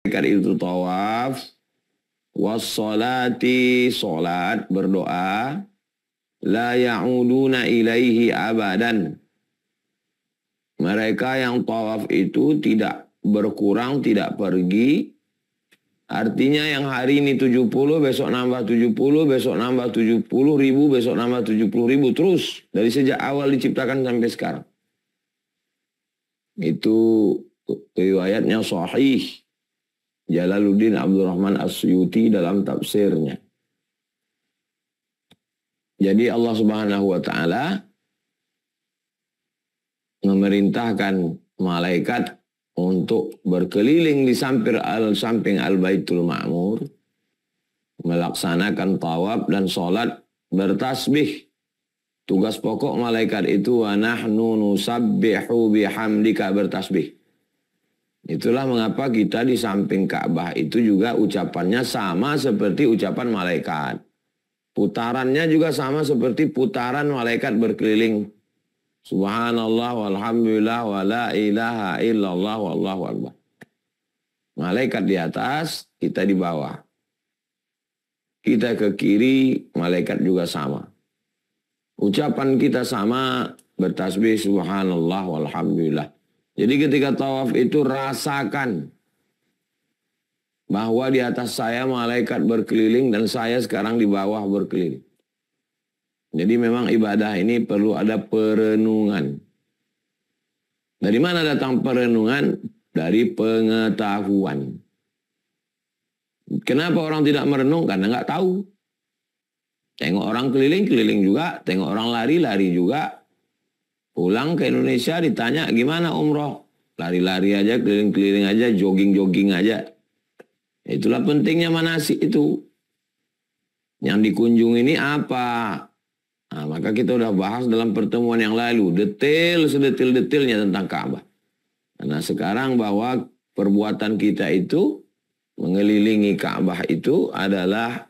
malaikat itu tawaf, wassalati, solat, berdoa, la ya'uduna ilaihi abadan. Mereka yang tawaf itu tidak berkurang, tidak pergi. Artinya yang hari ini 70, besok nambah 70, besok nambah 70 ribu, besok nambah 70 ribu. Terus dari sejak awal diciptakan sampai sekarang. Itu riwayatnya sahih. Jalaluddin Abdurrahman As-Suyuti dalam tafsirnya. Jadi Allah Subhanahu wa Ta'ala memerintahkan malaikat untuk berkeliling di samping Al-Baitul Ma'mur, melaksanakan tawaf dan sholat bertasbih. Tugas pokok malaikat itu wa nahnu nusabbihu bihamdika, bertasbih. Itulah mengapa kita di samping Ka'bah itu juga ucapannya sama seperti ucapan malaikat. Putarannya juga sama seperti putaran malaikat berkeliling. Subhanallah walhamdulillah wa la ilaha illallah wallahu akbar. Malaikat di atas, kita di bawah. Kita ke kiri, malaikat juga sama. Ucapan kita sama, bertasbih subhanallah walhamdulillah. Jadi ketika tawaf itu rasakan bahwa di atas saya malaikat berkeliling dan saya sekarang di bawah berkeliling. Jadi memang ibadah ini perlu ada perenungan. Dari mana datang perenungan? Dari pengetahuan. Kenapa orang tidak merenung? Karena nggak tahu. Tengok orang keliling, keliling juga. Tengok orang lari, lari juga. Pulang ke Indonesia ditanya gimana umroh? Lari-lari aja, keliling-keliling aja, jogging-jogging aja. Itulah pentingnya manasik itu. Yang dikunjungi ini apa? Nah, maka kita udah bahas dalam pertemuan yang lalu. Detail, sedetil-detilnya tentang Ka'bah. Karena sekarang bahwa perbuatan kita itu, mengelilingi Ka'bah itu adalah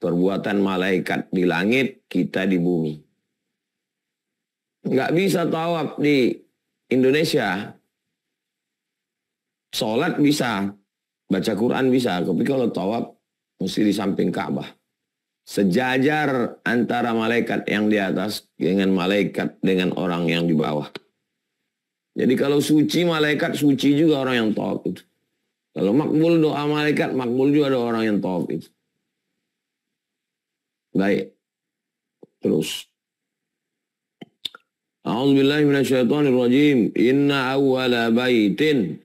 perbuatan malaikat di langit, kita di bumi. Nggak bisa tawaf di Indonesia. Sholat bisa, baca Quran bisa. Tapi kalau tawaf, mesti di samping Ka'bah. Sejajar antara malaikat yang di atas dengan malaikat dengan orang yang di bawah. Jadi kalau suci malaikat, suci juga orang yang tawaf itu. Kalau makbul doa malaikat, makbul juga ada orang yang tawaf itu. Baik. Terus. A'udzubillahi minasyaitonirrajim. Inna awwala baitin.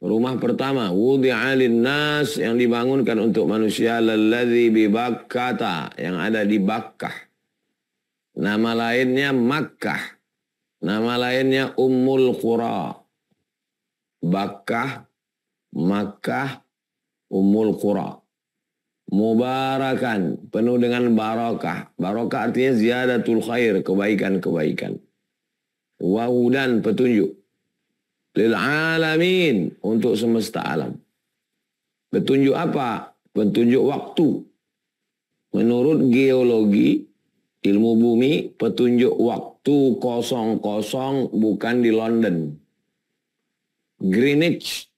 Rumah pertama, wudi'a linnas, yang dibangunkan untuk manusia, lalladzi bi Bakkata, yang ada di Bakkah. Nama lainnya Makkah. Nama lainnya Ummul Qura. Bakkah, Makkah, Ummul Qura. Mubarakan, penuh dengan barakah. Barakah artinya ziyadatul khair, kebaikan-kebaikan. Wa hudan, petunjuk. Lil alamin, untuk semesta alam. Petunjuk apa? Petunjuk waktu. Menurut geologi, ilmu bumi, petunjuk waktu 00 bukan di London. Greenwich,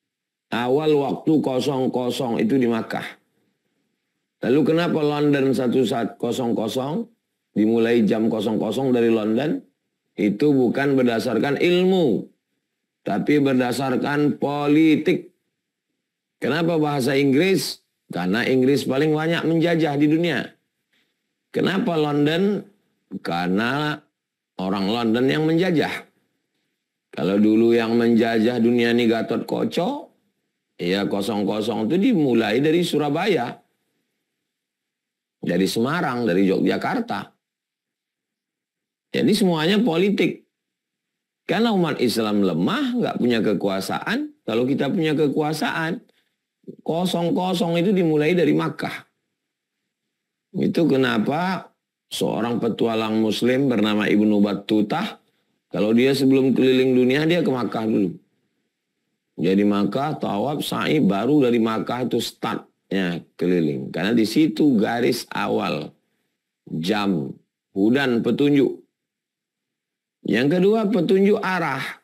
awal waktu 00 itu di Makkah. Lalu kenapa London 1100 dimulai jam 00 dari London? Itu bukan berdasarkan ilmu, tapi berdasarkan politik. Kenapa bahasa Inggris? Karena Inggris paling banyak menjajah di dunia. Kenapa London? Karena orang London yang menjajah. Kalau dulu yang menjajah dunia ini Gatot Koco, ya 00 itu dimulai dari Surabaya. Dari Semarang, dari Yogyakarta. Jadi semuanya politik. Karena umat Islam lemah, nggak punya kekuasaan. Kalau kita punya kekuasaan, 00 itu dimulai dari Makkah. Itu kenapa seorang petualang Muslim bernama Ibnu Battutah, kalau dia sebelum keliling dunia, dia ke Makkah dulu. Jadi Makkah, tawaf, sa'i, baru dari Makkah itu startnya keliling. Karena di situ garis awal, jam, hudan, petunjuk. Yang kedua, petunjuk arah.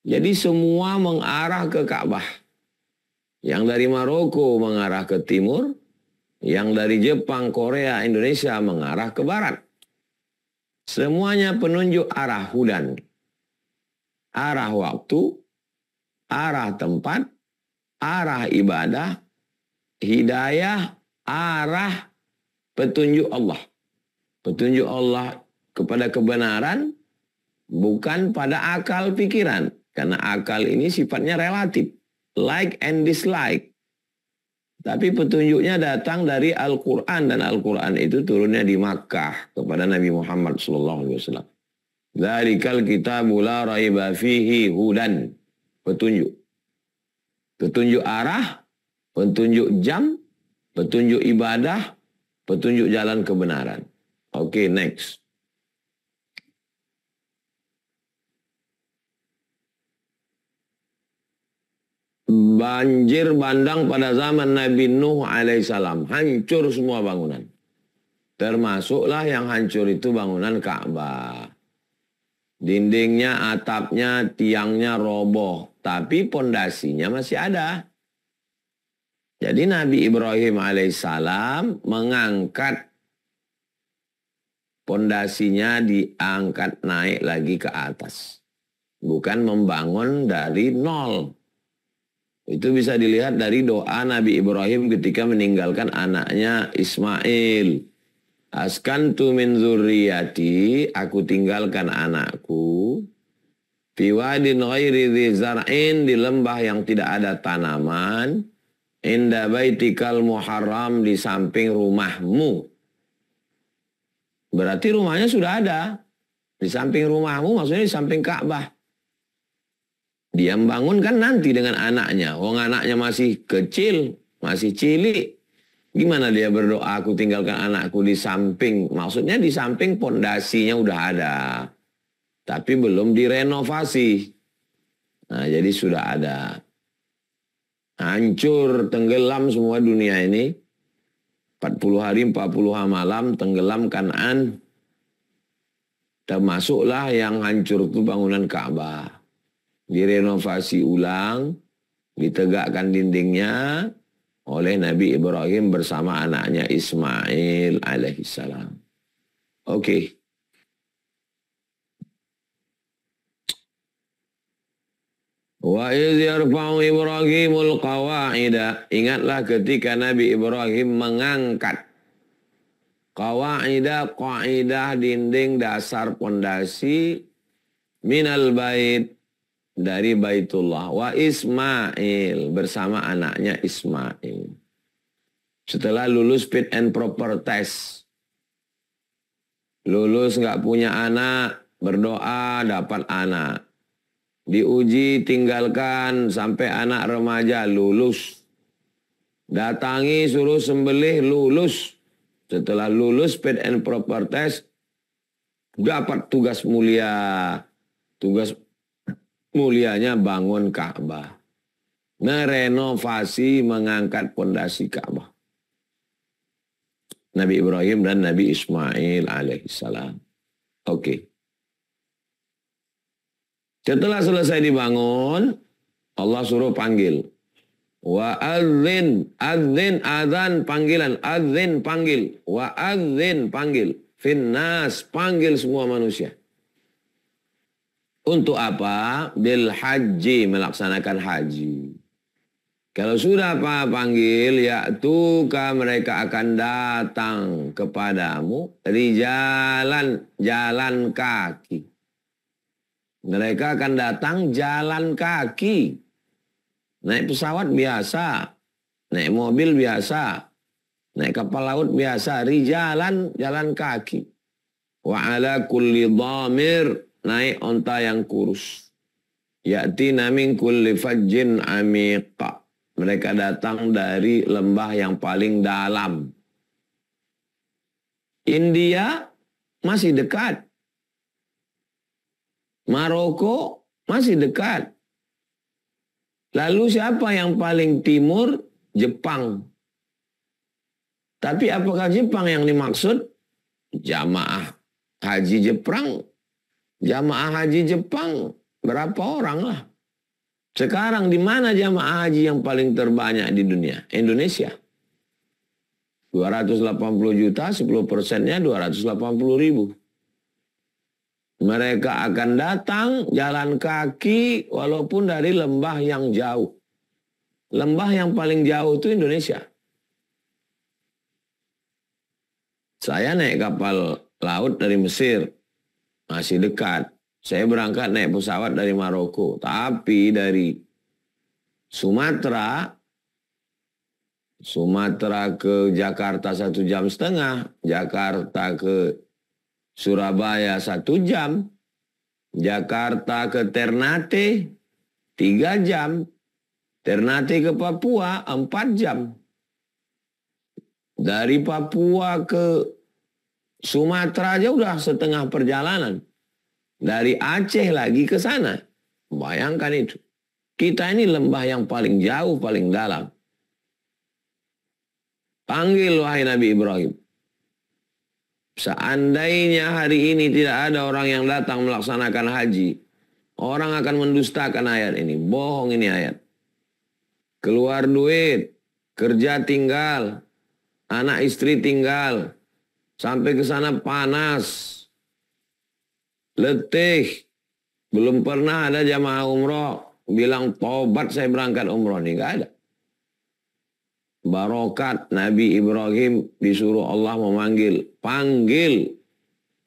Jadi semua mengarah ke Ka'bah. Yang dari Maroko mengarah ke timur, yang dari Jepang, Korea, Indonesia mengarah ke barat. Semuanya penunjuk arah hudan, arah waktu, arah tempat, arah ibadah, hidayah, arah petunjuk Allah. Petunjuk Allah kepada kebenaran bukan pada akal pikiran. Karena akal ini sifatnya relatif. Like and dislike. Tapi petunjuknya datang dari Al-Quran. Dan Al-Quran itu turunnya di Makkah kepada Nabi Muhammad SAW. Dzalikal kitabu la raiba fihi hudan. Petunjuk. Petunjuk arah, petunjuk jam, petunjuk ibadah, petunjuk jalan kebenaran. Oke, next. Banjir bandang pada zaman Nabi Nuh alaihissalam. Hancur semua bangunan. Termasuklah yang hancur itu bangunan Ka'bah. Dindingnya, atapnya, tiangnya roboh. Tapi pondasinya masih ada. Jadi Nabi Ibrahim alaihissalam mengangkat pondasinya, diangkat naik lagi ke atas. Bukan membangun dari nol. Itu bisa dilihat dari doa Nabi Ibrahim ketika meninggalkan anaknya Ismail. Askantu min dzurriyyati, aku tinggalkan anakku. Fi wadin ghairi dzi zar'in, di lembah yang tidak ada tanaman. Inda baitikal muharram, di samping rumahmu. Berarti rumahnya sudah ada. Di samping rumahmu maksudnya di samping Ka'bah. Dia membangun kan nanti dengan anaknya. Wong anaknya masih kecil, masih cilik. Gimana dia berdoa, aku tinggalkan anakku di samping. Maksudnya di samping pondasinya udah ada. Tapi belum direnovasi. Nah, jadi sudah ada. Hancur, tenggelam semua dunia ini. 40 hari, 40 malam, tenggelam Kan'an. Termasuklah yang hancur itu bangunan Ka'bah. Direnovasi ulang, ditegakkan dindingnya oleh Nabi Ibrahim bersama anaknya Ismail alaihissalam. Oke. Wa idh yarfa'u Ibrahimul qawa'ida. Ingatlah ketika Nabi Ibrahim mengangkat qawa'ida, qaidah, dinding dasar pondasi minal bait, dari Baitullah, wa Ismail, bersama anaknya Ismail. Setelah lulus fit and proper test. Lulus nggak punya anak, berdoa dapat anak. Diuji, tinggalkan sampai anak remaja, lulus. Datangi, suruh sembelih, lulus. Setelah lulus fit and proper test, dapat tugas mulia. Tugas mulianya bangun Ka'bah. Merenovasi, mengangkat pondasi Ka'bah. Nabi Ibrahim dan Nabi Ismail alaihissalam. Oke. Setelah selesai dibangun, Allah suruh panggil. Wa adzin, adzin, adzan, panggilan. Adzin, panggil. Wa adzin, panggil. Finnas, panggil semua manusia. Untuk apa? Bil haji, melaksanakan haji. Kalau sudah apa panggil, ya'tuka, mereka akan datang kepadamu. Rijalan, jalan kaki. Mereka akan datang jalan kaki. Naik pesawat biasa. Naik mobil biasa. Naik kapal laut biasa. Rijalan, jalan kaki. Wa ala kulli dhamir, naik onta yang kurus. Ya'tina min kulli fajjin amiqa. Mereka datang dari lembah yang paling dalam. India masih dekat. Maroko masih dekat. Lalu siapa yang paling timur? Jepang. Tapi apakah Jepang yang dimaksud? Jamaah haji Jepang. Jamaah haji Jepang berapa orang lah? Sekarang di mana jamaah haji yang paling terbanyak di dunia? Indonesia. 280 juta, 10%-nya 280 ribu. Mereka akan datang jalan kaki walaupun dari lembah yang jauh. Lembah yang paling jauh itu Indonesia. Saya naik kapal laut dari Mesir, masih dekat. Saya berangkat naik pesawat dari Maroko. Tapi dari Sumatera ke Jakarta 1,5 jam. Jakarta ke Surabaya 1 jam. Jakarta ke Ternate 3 jam. Ternate ke Papua 4 jam. Dari Papua ke Sumatera aja udah setengah perjalanan. Dari Aceh lagi ke sana. Bayangkan itu. Kita ini lembah yang paling jauh, paling dalam. Panggil wahai Nabi Ibrahim. Seandainya hari ini tidak ada orang yang datang melaksanakan haji, orang akan mendustakan ayat ini. Bohong ini ayat. Keluar duit, kerja tinggal, anak istri tinggal, sampai ke sana panas, letih, belum pernah ada jamaah umroh bilang tobat saya berangkat umroh. Ini nggak ada. Barokat Nabi Ibrahim disuruh Allah memanggil. Panggil.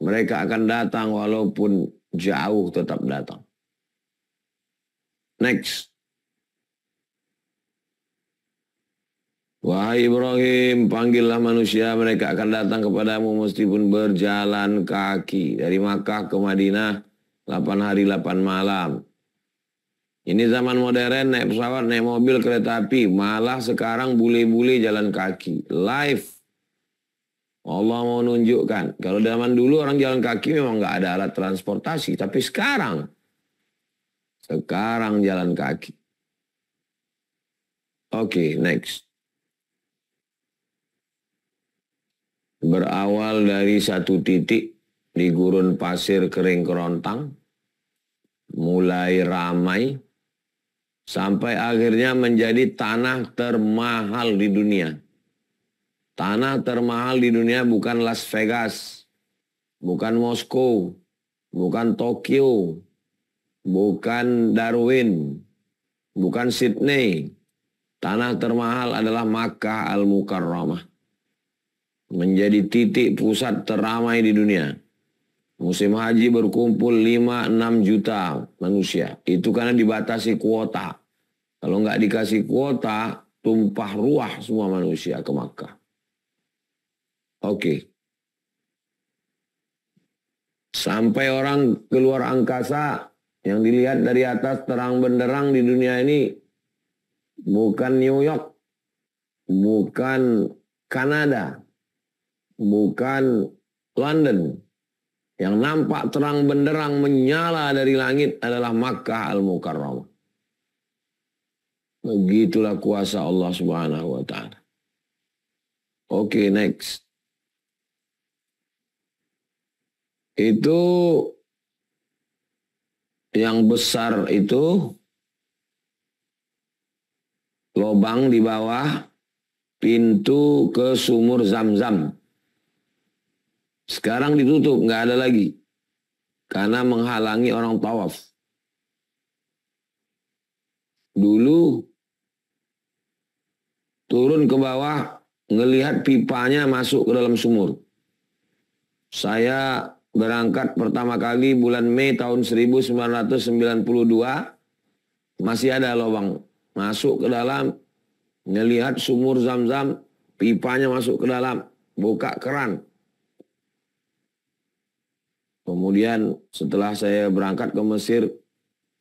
Mereka akan datang walaupun jauh tetap datang. Next. Wahai Ibrahim, panggillah manusia, mereka akan datang kepadamu meskipun berjalan kaki. Dari Makkah ke Madinah, 8 hari 8 malam. Ini zaman modern, naik pesawat, naik mobil, kereta api. Malah sekarang bule-bule jalan kaki. Live. Allah mau nunjukkan. Kalau zaman dulu orang jalan kaki memang nggak ada alat transportasi. Tapi sekarang jalan kaki. Oke, next. Berawal dari satu titik di gurun pasir kering kerontang. Mulai ramai. Sampai akhirnya menjadi tanah termahal di dunia. Tanah termahal di dunia bukan Las Vegas, bukan Moskow, bukan Tokyo, bukan Darwin, bukan Sydney. Tanah termahal adalah Makkah Al-Mukarramah. Menjadi titik pusat teramai di dunia. Musim haji berkumpul 5-6 juta manusia. Itu karena dibatasi kuota. Kalau nggak dikasih kuota, tumpah ruah semua manusia ke Makkah. Oke. Sampai orang keluar angkasa yang dilihat dari atas terang benderang di dunia ini bukan New York, bukan Kanada, bukan London. Yang nampak terang benderang menyala dari langit adalah Makkah Al-Mukarramah. Begitulah kuasa Allah Subhanahu wa Ta'ala. Oke, next. Itu yang besar itu lubang di bawah pintu ke sumur Zam-Zam. Sekarang ditutup, nggak ada lagi. Karena menghalangi orang tawaf. Dulu turun ke bawah, ngelihat pipanya masuk ke dalam sumur. Saya berangkat pertama kali bulan Mei tahun 1992, masih ada lubang. Masuk ke dalam, ngelihat sumur Zam-Zam, pipanya masuk ke dalam, buka keran. Kemudian setelah saya berangkat ke Mesir,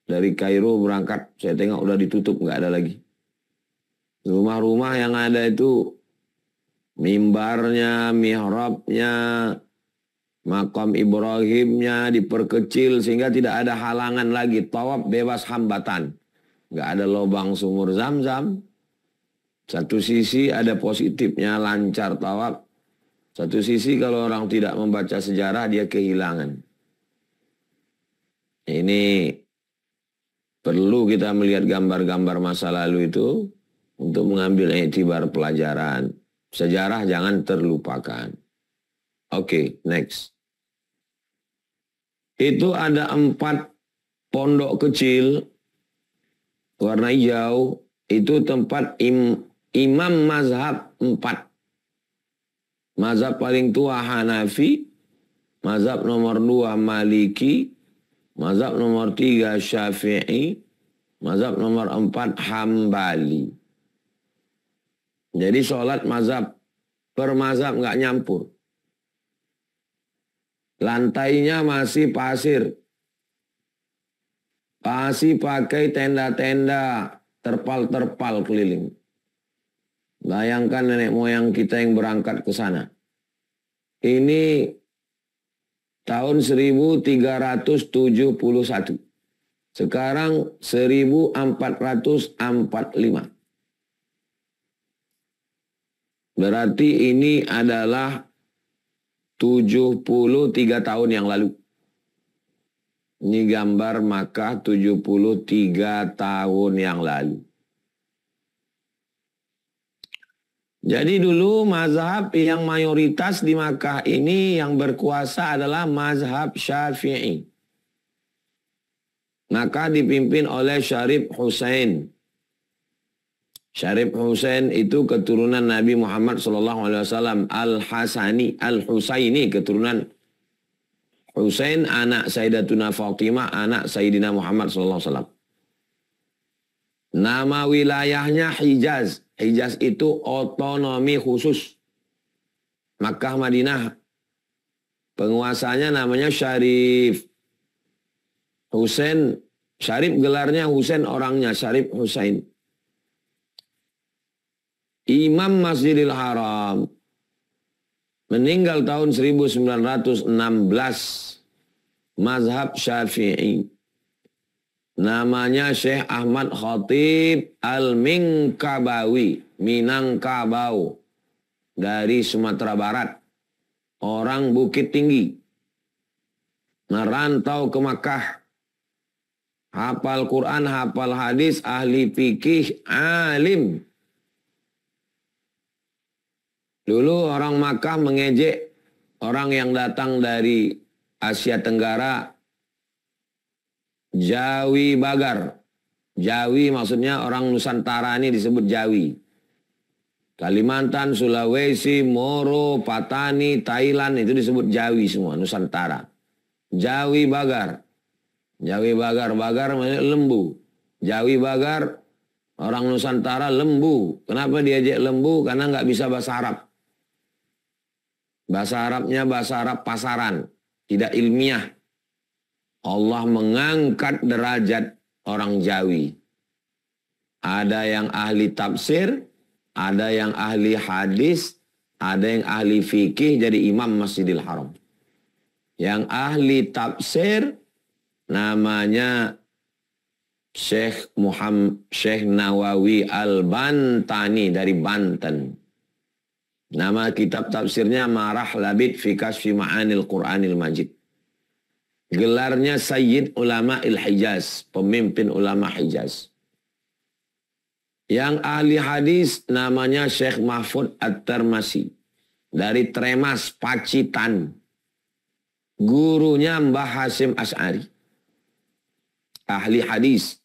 dari Kairo berangkat, saya tengok udah ditutup, nggak ada lagi. Rumah-rumah yang ada itu, mimbarnya, mihrabnya, makam Ibrahimnya diperkecil sehingga tidak ada halangan lagi. Tawaf bebas hambatan. Nggak ada lubang sumur Zam-Zam. Satu sisi ada positifnya, lancar tawaf. Satu sisi kalau orang tidak membaca sejarah dia kehilangan. Ini Perlu kita melihat gambar-gambar masa lalu itu untuk mengambil iktibar pelajaran. Sejarah jangan terlupakan. Oke, next. Itu ada 4 pondok kecil warna hijau. Itu tempat imam mazhab 4. Mazhab paling tua Hanafi, mazhab nomor 2 Maliki, mazhab nomor 3 Syafi'i, mazhab nomor 4 Hambali. Jadi sholat mazhab per mazhab nggak nyampur. Lantainya masih pasir. Masih pakai tenda-tenda, terpal-terpal keliling. Bayangkan nenek moyang kita yang berangkat ke sana. Ini tahun 1371. Sekarang 1445. Berarti ini adalah 73 tahun yang lalu. Ini gambar Makkah 73 tahun yang lalu. Jadi dulu mazhab yang mayoritas di Makkah ini yang berkuasa adalah mazhab Syafi'i. Maka dipimpin oleh Syarif Husain. Syarif Husain itu keturunan Nabi Muhammad SAW. Al-Hasani, Al-Husaini keturunan Husain, anak Sayyidatuna Fatimah, anak Sayyidina Muhammad SAW. Nama wilayahnya Hijaz. Hijaz itu otonomi khusus. Makkah Madinah. Penguasanya namanya Syarif Husain. Syarif gelarnya, Husain orangnya, Syarif Husain. Imam Masjidil Haram. Meninggal tahun 1916. Mazhab Syafi'i. Namanya Syekh Ahmad Khatib Al-Minkabawi. Minangkabau. Dari Sumatera Barat. Orang Bukit Tinggi. Merantau ke Makkah. Hafal Quran, hafal hadis, ahli fikih, alim. Dulu orang Makkah mengejek orang yang datang dari Asia Tenggara, Jawi Bagar. Jawi maksudnya orang Nusantara ini disebut Jawi. Kalimantan, Sulawesi, Moro, Patani, Thailand itu disebut Jawi semua, Nusantara. Jawi Bagar. Jawi Bagar, Bagar maksudnya lembu. Jawi Bagar, orang Nusantara lembu. Kenapa diajak lembu? Karena nggak bisa bahasa Arab. Bahasa Arabnya bahasa Arab pasaran, tidak ilmiah. Allah mengangkat derajat orang Jawi. Ada yang ahli tafsir, ada yang ahli hadis, ada yang ahli fikih jadi imam Masjidil Haram. Yang ahli tafsir namanya Syekh Nawawi Al-Bantani dari Banten. Nama kitab tafsirnya Marah Labid fi Kasfi Ma'anil Qur'anil Majid. Gelarnya Sayyid Ulama Il-Hijaz, pemimpin ulama Hijaz. Yang ahli hadis namanya Syekh Mahfud At-Tirmasi dari Tremas, Pacitan. Gurunya Mbah Hasyim Asy'ari. Ahli hadis.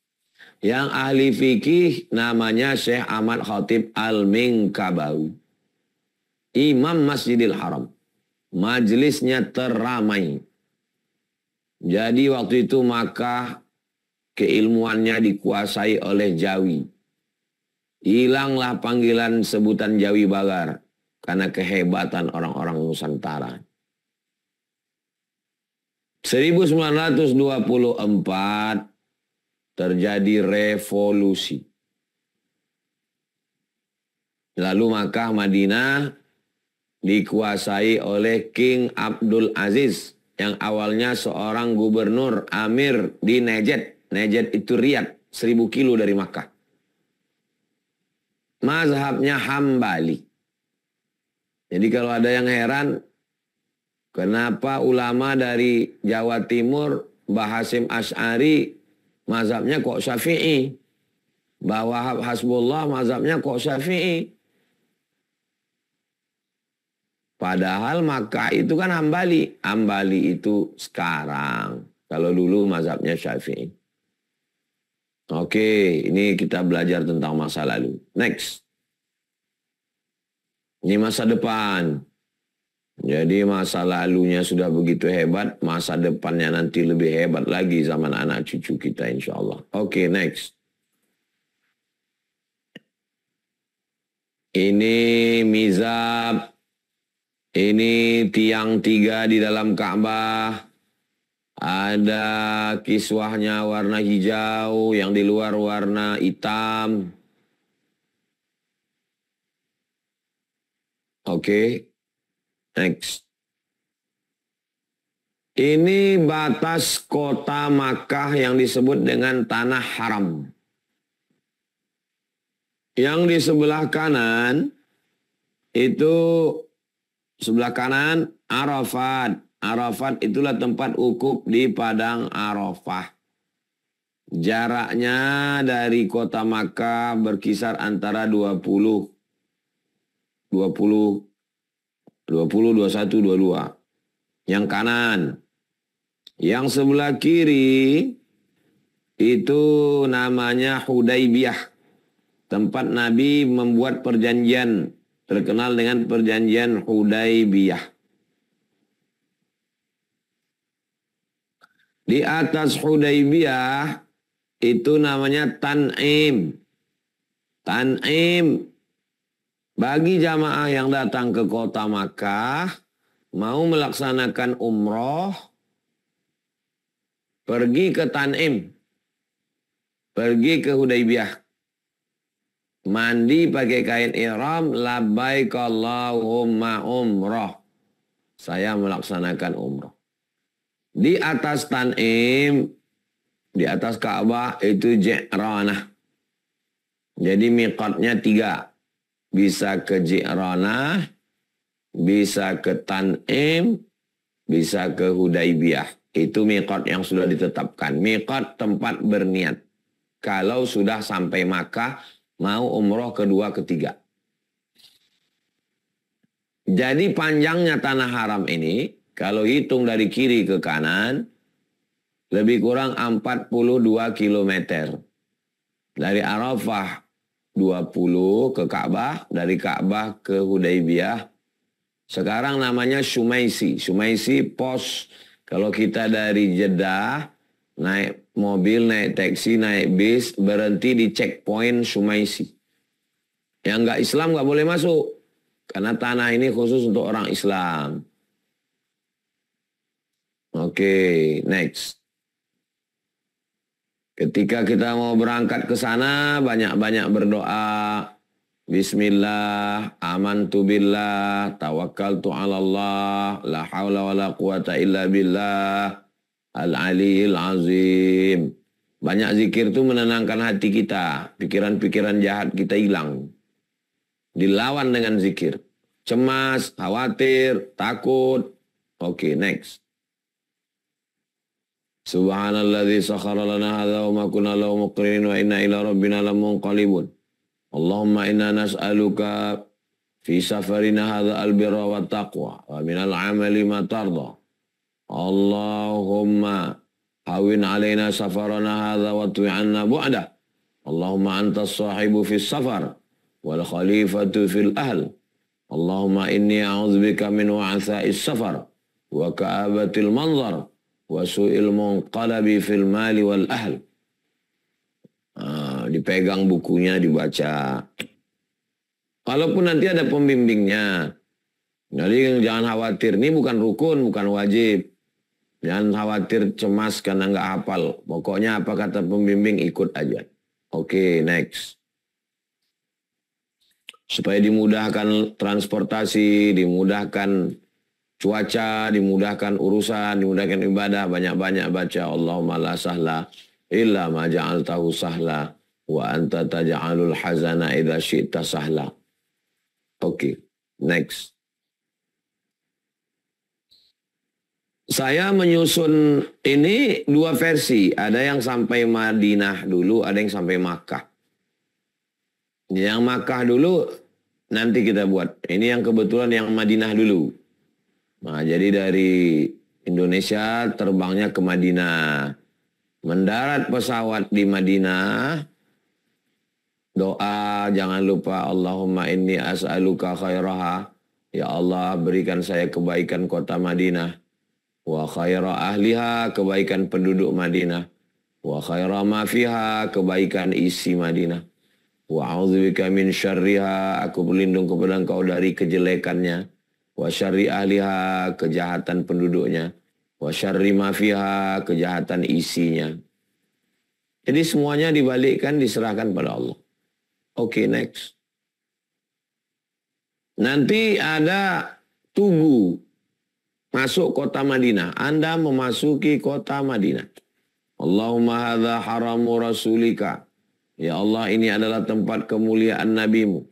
Yang ahli fikih namanya Syekh Ahmad Khatib Al-Minkabawi. Imam Masjidil Haram. Majelisnya teramai. Jadi waktu itu Makkah keilmuannya dikuasai oleh Jawi. Hilanglah panggilan sebutan Jawi Bagar karena kehebatan orang-orang Nusantara. 1924 terjadi revolusi. Lalu Makkah Madinah dikuasai oleh King Abdul Aziz yang awalnya seorang gubernur amir di Najd. Najd itu Riyadh, 1000 kilo dari Makkah. Mazhabnya Hambali. Jadi kalau ada yang heran, kenapa ulama dari Jawa Timur, Mbah Hasyim Asy'ari mazhabnya kok Syafi'i. Bahwa Hasbullah mazhabnya kok Syafi'i. Padahal Makkah itu kan Hambali. Hambali itu sekarang. Kalau dulu mazhabnya Syafi'i. Oke, ini kita belajar tentang masa lalu. Next. Ini masa depan. Jadi masa lalunya sudah begitu hebat, masa depannya nanti lebih hebat lagi zaman anak cucu kita insya Allah. Oke, next. Ini mizab. Ini tiang 3 di dalam Ka'bah. Ada kiswahnya warna hijau, yang di luar warna hitam. Oke. Next. Ini batas kota Makkah yang disebut dengan Tanah Haram. Yang di sebelah kanan, itu sebelah kanan Arafat. Arafat itulah tempat wukuf di Padang Arafah. Jaraknya dari kota Makkah berkisar antara 21, 22. Yang kanan. Yang sebelah kiri itu namanya Hudaybiyah. Tempat Nabi membuat perjanjian. Terkenal dengan perjanjian Hudaybiyah. Di atas Hudaybiyah itu namanya Tan'im. Tan'im. Bagi jamaah yang datang ke kota Makkah, mau melaksanakan umroh, pergi ke Tan'im, pergi ke Hudaybiyah, mandi pakai kain ihram, labbaik Allahumma umroh. Saya melaksanakan umroh. Di atas Tan'im, di atas Ka'bah itu Ji'ranah. Jadi miqatnya 3. Bisa ke Ji'ranah, bisa ke Tan'im, bisa ke Hudaybiyah. Itu miqat yang sudah ditetapkan. Miqat tempat berniat. Kalau sudah sampai Makkah, mau umroh kedua, ketiga. Jadi panjangnya Tanah Haram ini, kalau hitung dari kiri ke kanan, lebih kurang 42 kilometer. Dari Arafah 20 ke Ka'bah, dari Ka'bah ke Hudaybiyah. Sekarang namanya Sumaisi. Sumaisi pos. Kalau kita dari Jeddah, naik mobil, naik taksi, naik bis, berhenti di checkpoint Sumaisi. Yang nggak Islam nggak boleh masuk. Karena tanah ini khusus untuk orang Islam. Oke, next. Ketika kita mau berangkat ke sana, banyak-banyak berdoa. Bismillah, amantu billah, tawakkaltu ala Allah, la hawla wa la quwata illa billah, al-aliyil azim. Banyak zikir itu menenangkan hati kita. Pikiran-pikiran jahat kita hilang. Dilawan dengan zikir. Cemas, khawatir, takut. Oke, next. Subhanalladzi sakhara lana hadza wa ma kunna lahu muqrinin wa inna ila rabbina lamunqalibun. Allahumma inna nas'aluka fi safarina hadza albirra wa taqwa wa minal amali ma tarda. Allahumma hawin alaina safarana hadza wa tu'anna bu'da. Allahumma antas sahibu fis safar wal khalifatu fil ahl. Allahumma inni a'udzubika min wa'tha'is safar wa ka'abatil manzar wa su'il munqalabi fil mali wal ahl. Dipegang bukunya, dibaca. Walaupun nanti ada pembimbingnya. Jadi jangan khawatir, ini bukan rukun, bukan wajib. Jangan khawatir, cemas karena nggak hafal. Pokoknya apa kata pembimbing, ikut aja. Oke, next. Supaya dimudahkan transportasi, dimudahkan cuaca, dimudahkan urusan, dimudahkan ibadah, banyak-banyak baca Allahumma la sahla illa ma ja'altahu sahla wa anta taj'alul hazana idza syi'ta sahla. Oke, next. Saya menyusun ini dua versi. Ada yang sampai Madinah dulu, ada yang sampai Makkah. Yang Makkah dulu nanti kita buat. Ini yang kebetulan yang Madinah dulu. Nah, jadi dari Indonesia terbangnya ke Madinah. Mendarat pesawat di Madinah. Doa jangan lupa Allahumma inni as'aluka khairaha. Ya Allah berikan saya kebaikan kota Madinah. Wa khaira ahliha, kebaikan penduduk Madinah. Wa khaira ma fiha, kebaikan isi Madinah. Wa a'udzubika min syarriha, aku berlindung kepada Engkau dari kejelekannya. Wa syarri ahliha, kejahatan penduduknya. Wa syarri ma fiha, kejahatan isinya. Jadi semuanya dibalikkan, diserahkan pada Allah. Oke, next. Nanti ada tugu. Masuk kota Madinah. Anda memasuki kota Madinah. Allahumma hadha haramu rasulika. Ya Allah, ini adalah tempat kemuliaan nabimu.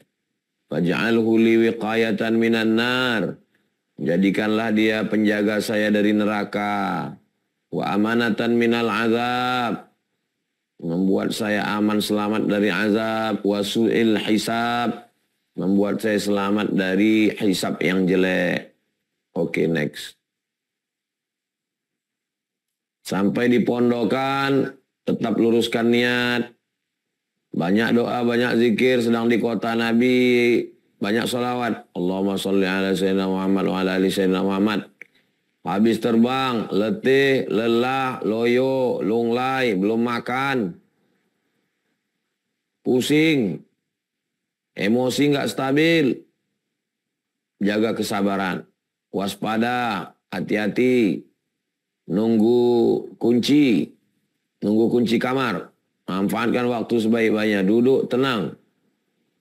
Faj'alhu li wiqayatan minan nar. Jadikanlah dia penjaga saya dari neraka. Wa amanatan minal azab. Membuat saya aman selamat dari azab. Wa su'il hisab. Membuat saya selamat dari hisab yang jelek. Oke, next. Sampai di pondokan, tetap luruskan niat. Banyak doa, banyak zikir, sedang di kota Nabi, banyak salawat. Allahumma sholli ala sayyidina Muhammad wa ala ali sayyidina Muhammad. Habis terbang, letih, lelah, loyo, lunglai, belum makan. Pusing, emosi nggak stabil. Jaga kesabaran. Waspada, hati-hati, nunggu kunci kamar, manfaatkan waktu sebaik-baiknya, duduk tenang,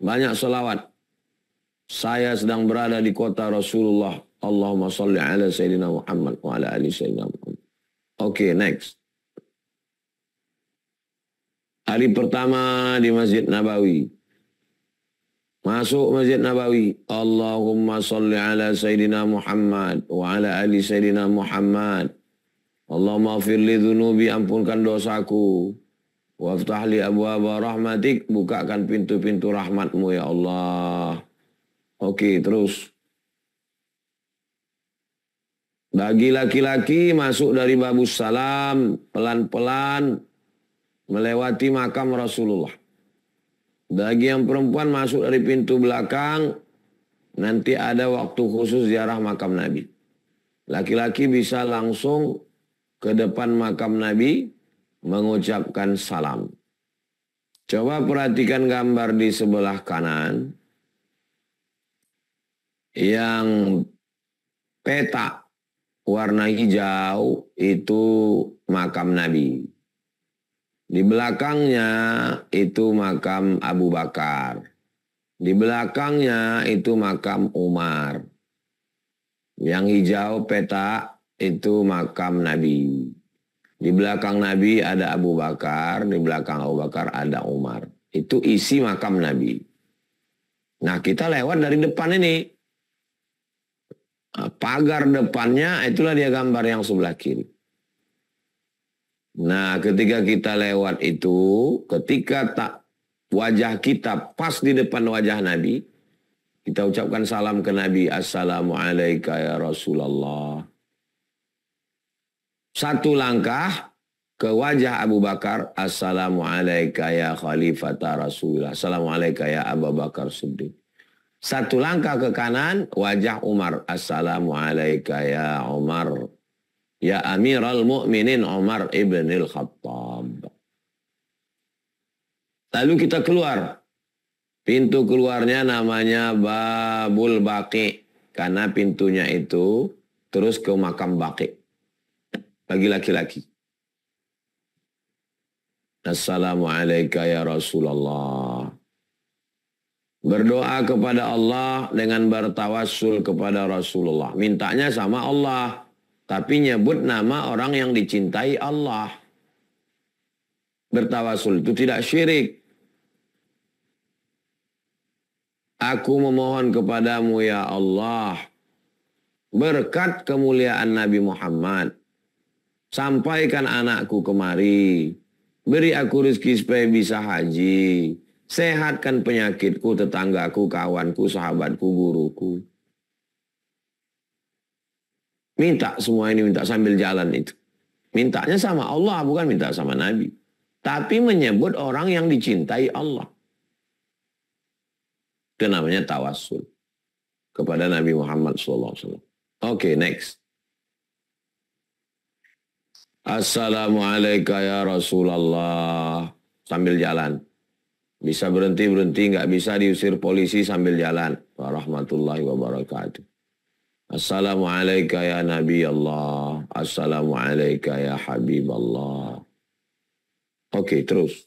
banyak selawat. Saya sedang berada di kota Rasulullah. Allahumma sholli ala sayyidina Muhammad wa ala ali sayyidina Muhammad. Oke, next. Hari pertama di Masjid Nabawi. Masuk Masjid Nabawi. Allahumma salli ala Sayyidina Muhammad wa ala ali Sayyidina Muhammad. Allahumma firli dhunubi, ampunkan dosaku. Waftah li abwaba rahmatik, bukakan pintu-pintu rahmatmu ya Allah. Oke, terus. Bagi laki-laki masuk dari babus salam, pelan-pelan melewati makam Rasulullah. Bagi yang perempuan masuk dari pintu belakang, nanti ada waktu khusus ziarah makam Nabi. Laki-laki bisa langsung ke depan makam Nabi mengucapkan salam. Coba perhatikan gambar di sebelah kanan. Yang peta warna hijau itu makam Nabi. Di belakangnya itu makam Abu Bakar. Di belakangnya itu makam Umar. Yang hijau peta itu makam Nabi. Di belakang Nabi ada Abu Bakar, di belakang Abu Bakar ada Umar. Itu isi makam Nabi. Nah, kita lewat dari depan ini. Pagar depannya itulah dia gambar yang sebelah kiri. Nah, ketika kita lewat itu, ketika wajah kita pas di depan wajah Nabi, kita ucapkan salam ke Nabi, Assalamualaikum ya Rasulullah. Satu langkah ke wajah Abu Bakar, Assalamualaikum ya Khalifata Rasulullah. Assalamualaikum ya Abu Bakar Siddiq. Satu langkah ke kanan, wajah Umar, Assalamualaikum ya Umar. Ya Amirul Mukminin Umar ibn al-Khattab. Lalu kita keluar. Pintu keluarnya namanya Babul Baqi. Karena pintunya itu terus ke makam Baqi. Bagi laki-laki. Assalamualaikum ya Rasulullah. Berdoa kepada Allah dengan bertawassul kepada Rasulullah. Mintanya sama Allah. Tapi nyebut nama orang yang dicintai Allah. Bertawasul itu tidak syirik. Aku memohon kepadamu ya Allah. berkat kemuliaan Nabi Muhammad, sampaikan anakku kemari, beri aku rezeki supaya bisa haji, sehatkan penyakitku, tetanggaku, kawanku, sahabatku, guruku. Minta semua ini, minta sambil jalan itu. Mintanya sama Allah, bukan minta sama Nabi. Tapi menyebut orang yang dicintai Allah. Itu namanya tawassul kepada Nabi Muhammad SAW. Oke, next. Assalamualaikum ya Rasulullah. Sambil jalan. Bisa berhenti-berhenti, nggak bisa diusir polisi sambil jalan. Warahmatullahi wabarakatuh. Assalamualaikum ya Nabi Allah. Assalamualaikum ya Habib Allah. Oke, terus.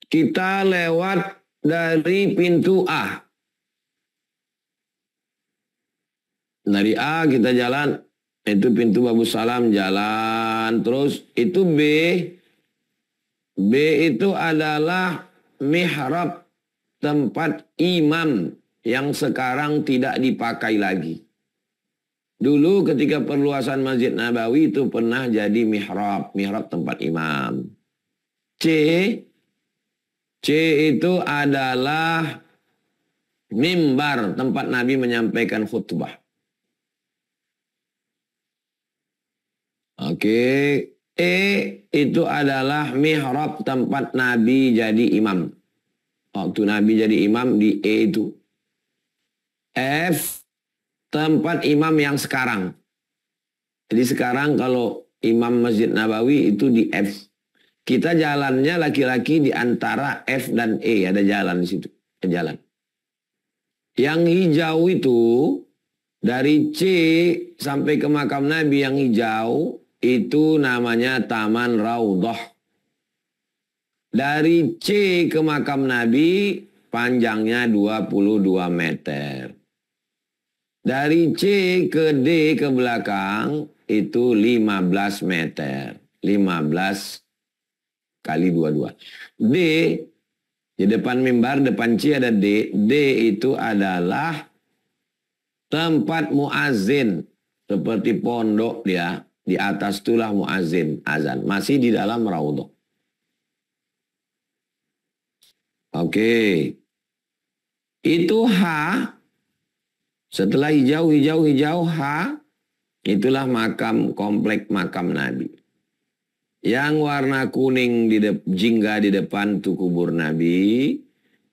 Kita lewat dari pintu A. Dari A kita jalan, itu pintu Babus Salam, jalan. Terus itu B. B itu adalah mihrab, tempat imam yang sekarang tidak dipakai lagi. Dulu ketika perluasan Masjid Nabawi itu pernah jadi mihrab. Mihrab tempat imam. C itu adalah mimbar, tempat Nabi menyampaikan khutbah. Oke. E itu adalah mihrab, tempat Nabi jadi imam. Waktu Nabi jadi imam di E itu. F, tempat imam yang sekarang. Jadi sekarang kalau imam Masjid Nabawi itu di F. Kita jalannya laki-laki di antara F dan E. Ada jalan di situ. Jalan. Yang hijau itu dari C sampai ke makam Nabi yang hijau itu namanya Taman Raudhah. Dari C ke makam Nabi panjangnya 22 meter. Dari C ke D ke belakang itu 15 meter. 15 kali 22. D, di depan mimbar, depan C ada D. D itu adalah tempat muazin. Seperti pondok dia. Di atas itulah muazin, azan. Masih di dalam raudhah. Oke. Itu H. Setelah hijau, H. Itulah makam, komplek makam Nabi. Yang warna kuning jingga di depan itu kubur Nabi.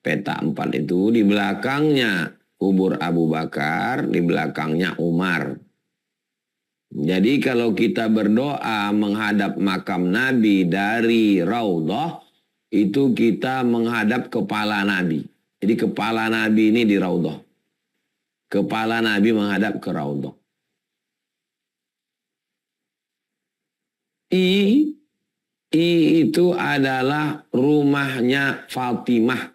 Peta 4 itu. Di belakangnya kubur Abu Bakar. Di belakangnya Umar. Jadi kalau kita berdoa menghadap makam Nabi dari raudhah. Itu kita menghadap kepala Nabi. Jadi kepala Nabi ini di raudhah. Kepala Nabi menghadap ke raudhah. I itu adalah rumahnya Fatimah.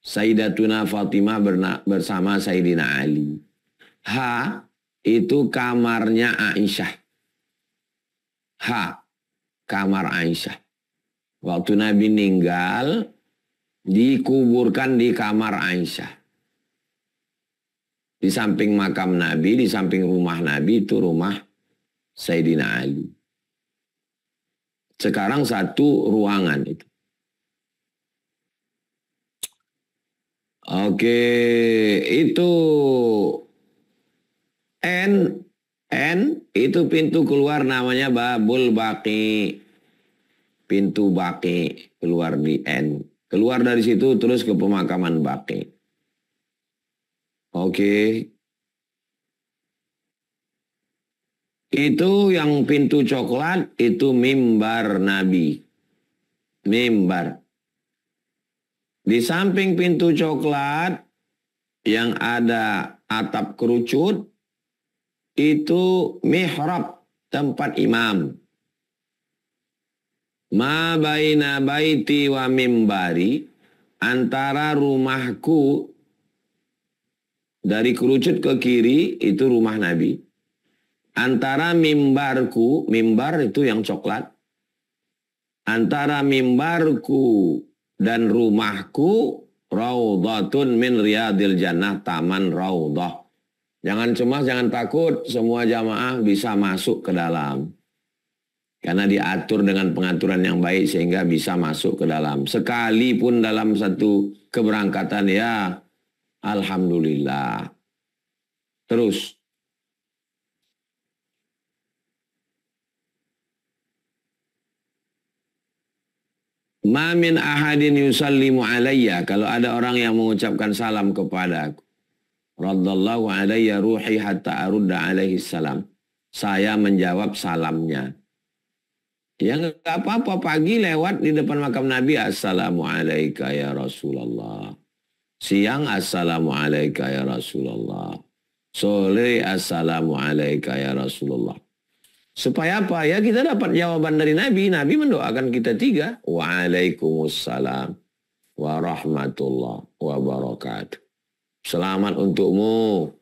Sayyidatuna Fatimah bersama Sayyidina Ali. H itu kamarnya Aisyah. H, kamar Aisyah. Waktu Nabi meninggal, dikuburkan di kamar Aisyah. Di samping makam Nabi, di samping rumah Nabi itu rumah Sayyidina Ali. Sekarang satu ruangan itu. Oke, itu N itu pintu keluar namanya Babul Baqi. Pintu Baqi keluar di N. Keluar dari situ terus ke pemakaman Baqi. Oke. Itu yang pintu coklat itu mimbar Nabi. Mimbar. Di samping pintu coklat yang ada atap kerucut itu mihrab, tempat imam. Ma baina baiti wa mimbari, antara rumahku dari kerucut ke kiri itu rumah Nabi. Antara mimbarku, mimbar itu yang coklat. Antara mimbarku dan rumahku, Raudhatun min riyadil jannah, taman raudhah. Jangan cemas, jangan takut, semua jamaah bisa masuk ke dalam. Karena diatur dengan pengaturan yang baik sehingga bisa masuk ke dalam. Sekalipun dalam satu keberangkatan, ya alhamdulillah. Terus. Ma min ahadin yusallimu alayya. Kalau ada orang yang mengucapkan salam kepada aku. Raddallahu alayya ruhi hatta arudda alaihi salam. Saya menjawab salamnya. Ya nggak apa-apa, pagi lewat di depan makam Nabi. Assalamualaikum ya Rasulullah. Siang assalamualaikum ya Rasulullah. Sore assalamualaikum ya Rasulullah. Supaya apa? Ya kita dapat jawaban dari Nabi. Nabi mendoakan kita 3. Waalaikumsalam warahmatullahi wabarakatuh. Selamat untukmu.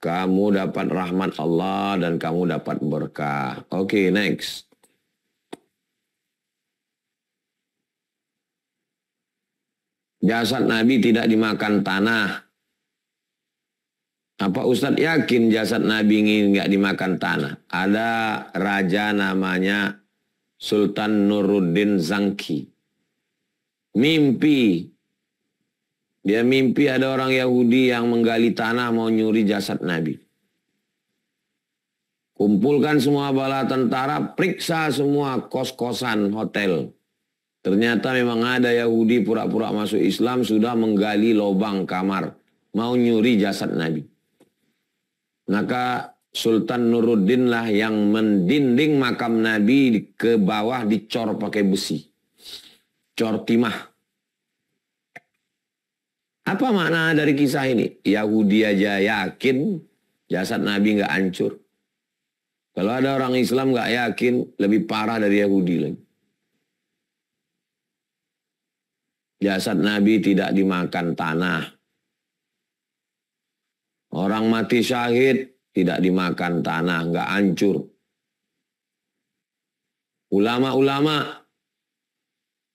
Kamu dapat rahmat Allah dan kamu dapat berkah. Oke, next. Jasad Nabi tidak dimakan tanah. Apa Ustadz yakin jasad Nabi ini nggak dimakan tanah? Ada raja namanya Sultan Nuruddin Zangki. Mimpi. Dia mimpi ada orang Yahudi yang menggali tanah mau nyuri jasad Nabi. Kumpulkan semua bala tentara, periksa semua kos-kosan hotel. Ternyata memang ada Yahudi pura-pura masuk Islam sudah menggali lubang kamar. Mau nyuri jasad Nabi. Maka Sultan Nuruddin lah yang mendinding makam Nabi ke bawah dicor pakai besi. Cor timah. Apa makna dari kisah ini? Yahudi aja yakin jasad Nabi nggak hancur. Kalau ada orang Islam nggak yakin, lebih parah dari Yahudi lagi. Jasad Nabi tidak dimakan tanah. Orang mati syahid tidak dimakan tanah, nggak hancur. Ulama-ulama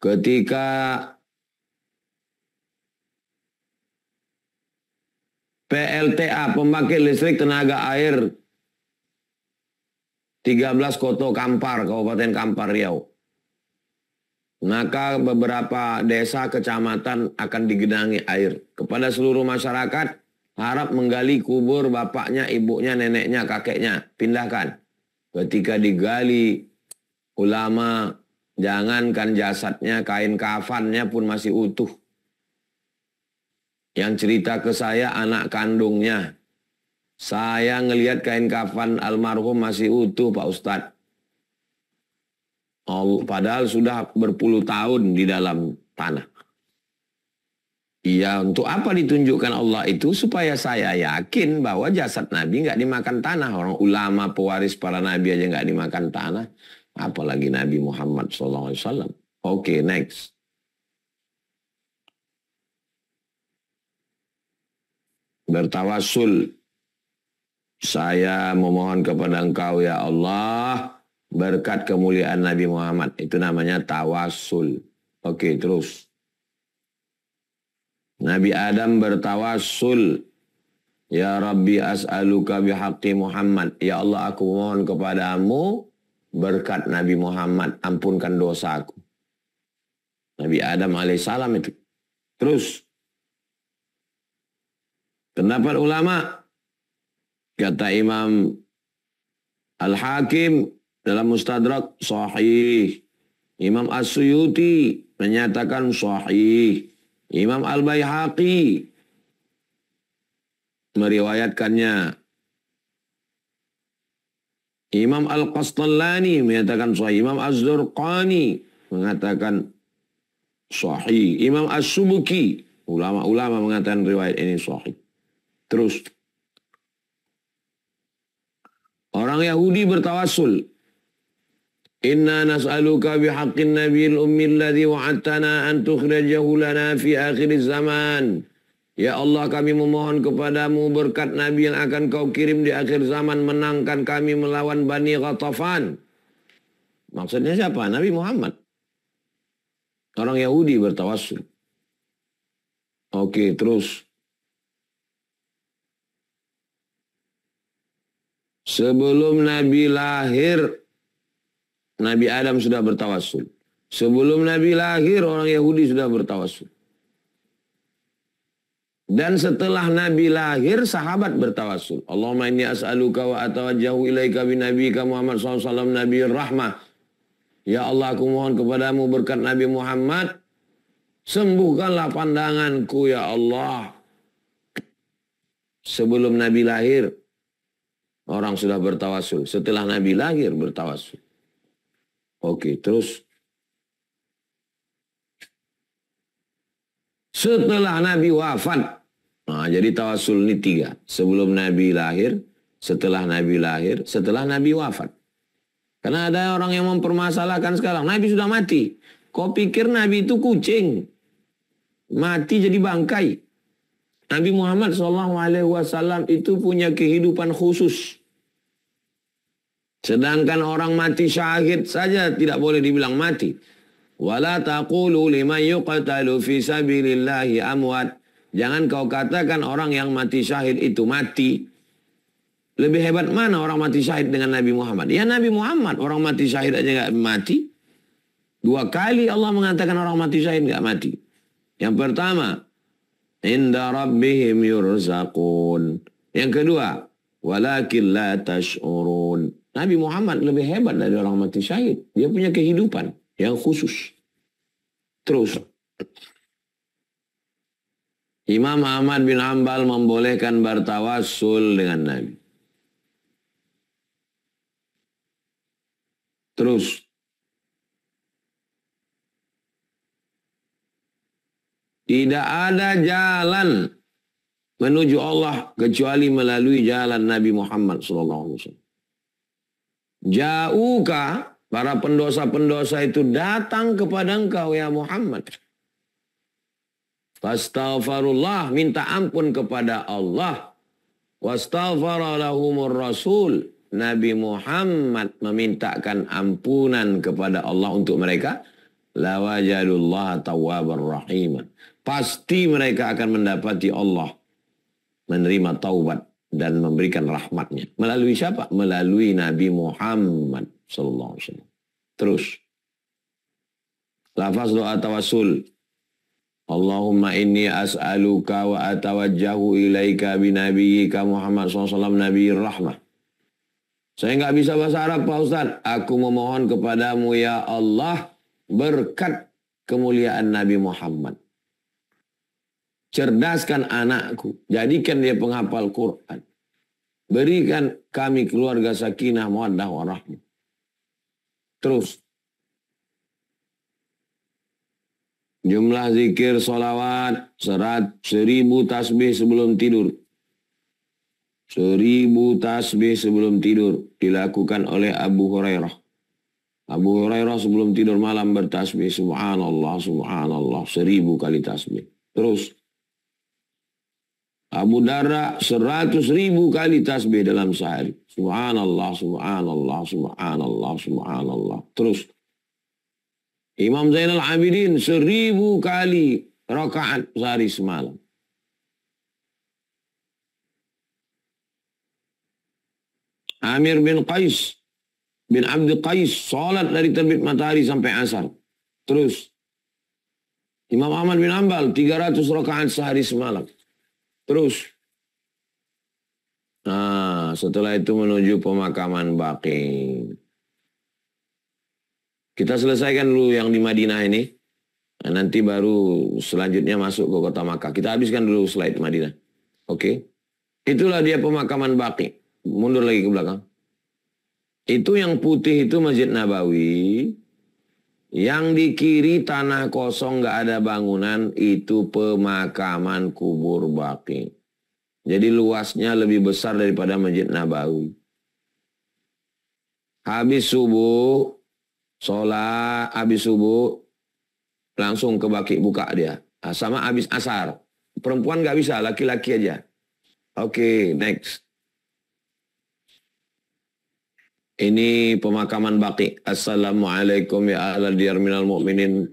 ketika PLTA, pembangkit listrik tenaga air 13 Koto Kampar, Kabupaten Kampar Riau. Maka beberapa desa kecamatan akan digenangi air. Kepada seluruh masyarakat, harap menggali kubur bapaknya, ibunya, neneknya, kakeknya. Pindahkan. Ketika digali, ulama jangankan jasadnya, kain kafannya pun masih utuh. Yang cerita ke saya anak kandungnya. Saya ngelihat kain kafan almarhum masih utuh Pak Ustadz. Padahal sudah berpuluh tahun di dalam tanah. Iya, untuk apa ditunjukkan Allah itu? Supaya saya yakin bahwa jasad Nabi nggak dimakan tanah. Orang ulama pewaris para Nabi aja nggak dimakan tanah. Apalagi Nabi Muhammad SAW. Oke, next. Bertawassul. Saya memohon kepada Engkau ya Allah. Berkat kemuliaan Nabi Muhammad. Itu namanya tawassul. Oke, terus. Nabi Adam bertawassul. Ya Rabbi as'aluka bihaqqi Muhammad. Ya Allah, aku mohon kepadamu berkat Nabi Muhammad. Ampunkan dosaku. Nabi Adam alaihissalam itu. Terus. Pendapat ulama. Kata Imam Al-Hakim dalam Mustadrak sahih. Imam As-Suyuti menyatakan sahih. Imam Al-Baihaqi meriwayatkannya. Imam Al-Qastallani menyatakan sahih. Imam Az-Zurqani mengatakan sahih. Imam As-Subuki, ulama-ulama mengatakan riwayat ini sahih. Terus orang Yahudi bertawassul. Inna nas'aluka bihaqqin nabiyil ummil ladzi wa'adtana an tukhrijahu lana fi akhir zaman. Ya Allah, kami memohon kepadamu berkat Nabi yang akan kau kirim di akhir zaman, menangkan kami melawan Bani Ghatafan. Maksudnya siapa? Nabi Muhammad. Orang Yahudi bertawassul. Oke, terus. Sebelum Nabi lahir, Nabi Adam sudah bertawassul. Sebelum Nabi lahir, orang Yahudi sudah bertawassul. Dan setelah Nabi lahir, sahabat bertawassul. Allahumma inni as'aluka wa atawajjahu ilaika binabika Muhammad SAW Nabi Rahmah. Ya Allah, aku mohon kepadamu berkat Nabi Muhammad, sembuhkanlah pandanganku ya Allah. Sebelum Nabi lahir, orang sudah bertawassul. Setelah Nabi lahir, bertawassul. Oke, terus. Setelah Nabi wafat. Nah, jadi tawassul ini 3. Sebelum Nabi lahir, setelah Nabi lahir, setelah Nabi wafat. Karena ada orang yang mempermasalahkan sekarang. Nabi sudah mati. Kau pikir Nabi itu kucing? Mati jadi bangkai. Nabi Muhammad SAW itu punya kehidupan khusus. Sedangkan orang mati syahid saja tidak boleh dibilang mati. Wala taqulu liman yuqtalu fi sabilillahi amwat. Jangan kau katakan orang yang mati syahid itu mati. Lebih hebat mana orang mati syahid dengan Nabi Muhammad? Ya Nabi Muhammad, orang mati syahid aja nggak mati. 2 kali Allah mengatakan orang mati syahid nggak mati. Yang pertama, inda rabbihim yurzaqun. Yang kedua, walakin la tash'urun. Nabi Muhammad lebih hebat dari orang mati syahid. Dia punya kehidupan yang khusus. Terus. Imam Ahmad bin Hanbal membolehkan bertawassul dengan Nabi. Terus. Tidak ada jalan menuju Allah kecuali melalui jalan Nabi Muhammad SAW. Jauhkah para pendosa-pendosa itu datang kepada engkau ya Muhammad. Fastaghfirullah, minta ampun kepada Allah. Wastaghfara lahumur rasul. Nabi Muhammad memintakan ampunan kepada Allah untuk mereka. Lawajadullah tawwabar rahim. Pasti mereka akan mendapati Allah menerima taubat dan memberikan rahmatnya. Melalui siapa? Melalui Nabi Muhammad sallallahu alaihi wasallam. Terus. Lafaz doa tawassul. Allahumma inni as'aluka wa atawajjahu ilaika binabiyyika Muhammad SAW Nabi Rahmah. Saya nggak bisa bahasa Arab Pak Ustaz. Aku memohon kepadamu ya Allah berkat kemuliaan Nabi Muhammad. Cerdaskan anakku. Jadikan dia penghafal Quran. Berikan kami keluarga sakinah mawaddah warahmah. Terus. Jumlah zikir solawat 1000 tasbih sebelum tidur. 1000 tasbih sebelum tidur dilakukan oleh Abu Hurairah. Abu Hurairah sebelum tidur malam bertasbih subhanallah, subhanallah 1000 kali tasbih. Terus Abu Darda 100.000 kali tasbih dalam sehari. Subhanallah, subhanallah, subhanallah, subhanallah. Terus Imam Zainal Abidin 1000 kali rakaat sehari semalam. Amir bin Qais bin Abdul Qais salat dari terbit matahari sampai asar. Terus Imam Ahmad bin Hanbal 300 rakaat sehari semalam. Terus nah, setelah itu menuju pemakaman Baqi. Kita selesaikan dulu yang di Madinah ini. Nah, nanti baru selanjutnya masuk ke kota Makkah. Kita habiskan dulu slide Madinah. Oke. Itulah dia pemakaman Baqi. Mundur lagi ke belakang. Itu yang putih itu Masjid Nabawi. Yang di kiri tanah kosong nggak ada bangunan itu pemakaman kubur Baqi. Jadi luasnya lebih besar daripada Masjid Nabawi. Habis subuh, sholat, habis subuh, langsung ke Baqi buka dia. Sama habis asar. Perempuan nggak bisa, laki-laki aja. Oke, next. Ini pemakaman Baqi. Assalamualaikum ya ahla diyar minal mu'minin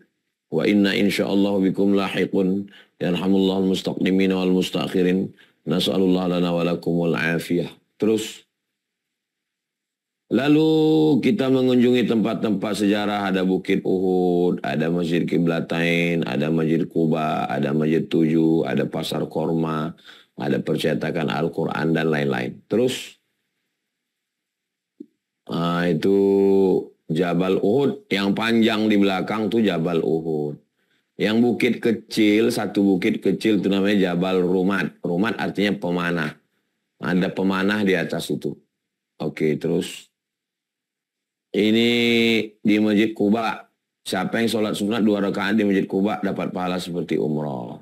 Wa inna insyaallah bikum lahiqun. Yarhamullahu al-mustaqdimin wal mustakhirin. Nas'alullah lana wa lakumul afiyah. Terus lalu kita mengunjungi tempat-tempat sejarah, ada Bukit Uhud, ada Masjid Qiblatain, ada Masjid Quba, ada Masjid Tujuh, ada Pasar Korma, ada percetakan Al-Quran dan lain-lain. Terus itu Jabal Uhud, yang panjang di belakang tuh Jabal Uhud. Yang bukit kecil, satu bukit kecil itu namanya Jabal Rumat. Rumat artinya pemanah. Ada pemanah di atas itu. Oke, terus ini di Masjid Quba. Siapa yang sholat sunat 2 rakaat di Masjid Quba dapat pahala seperti umroh.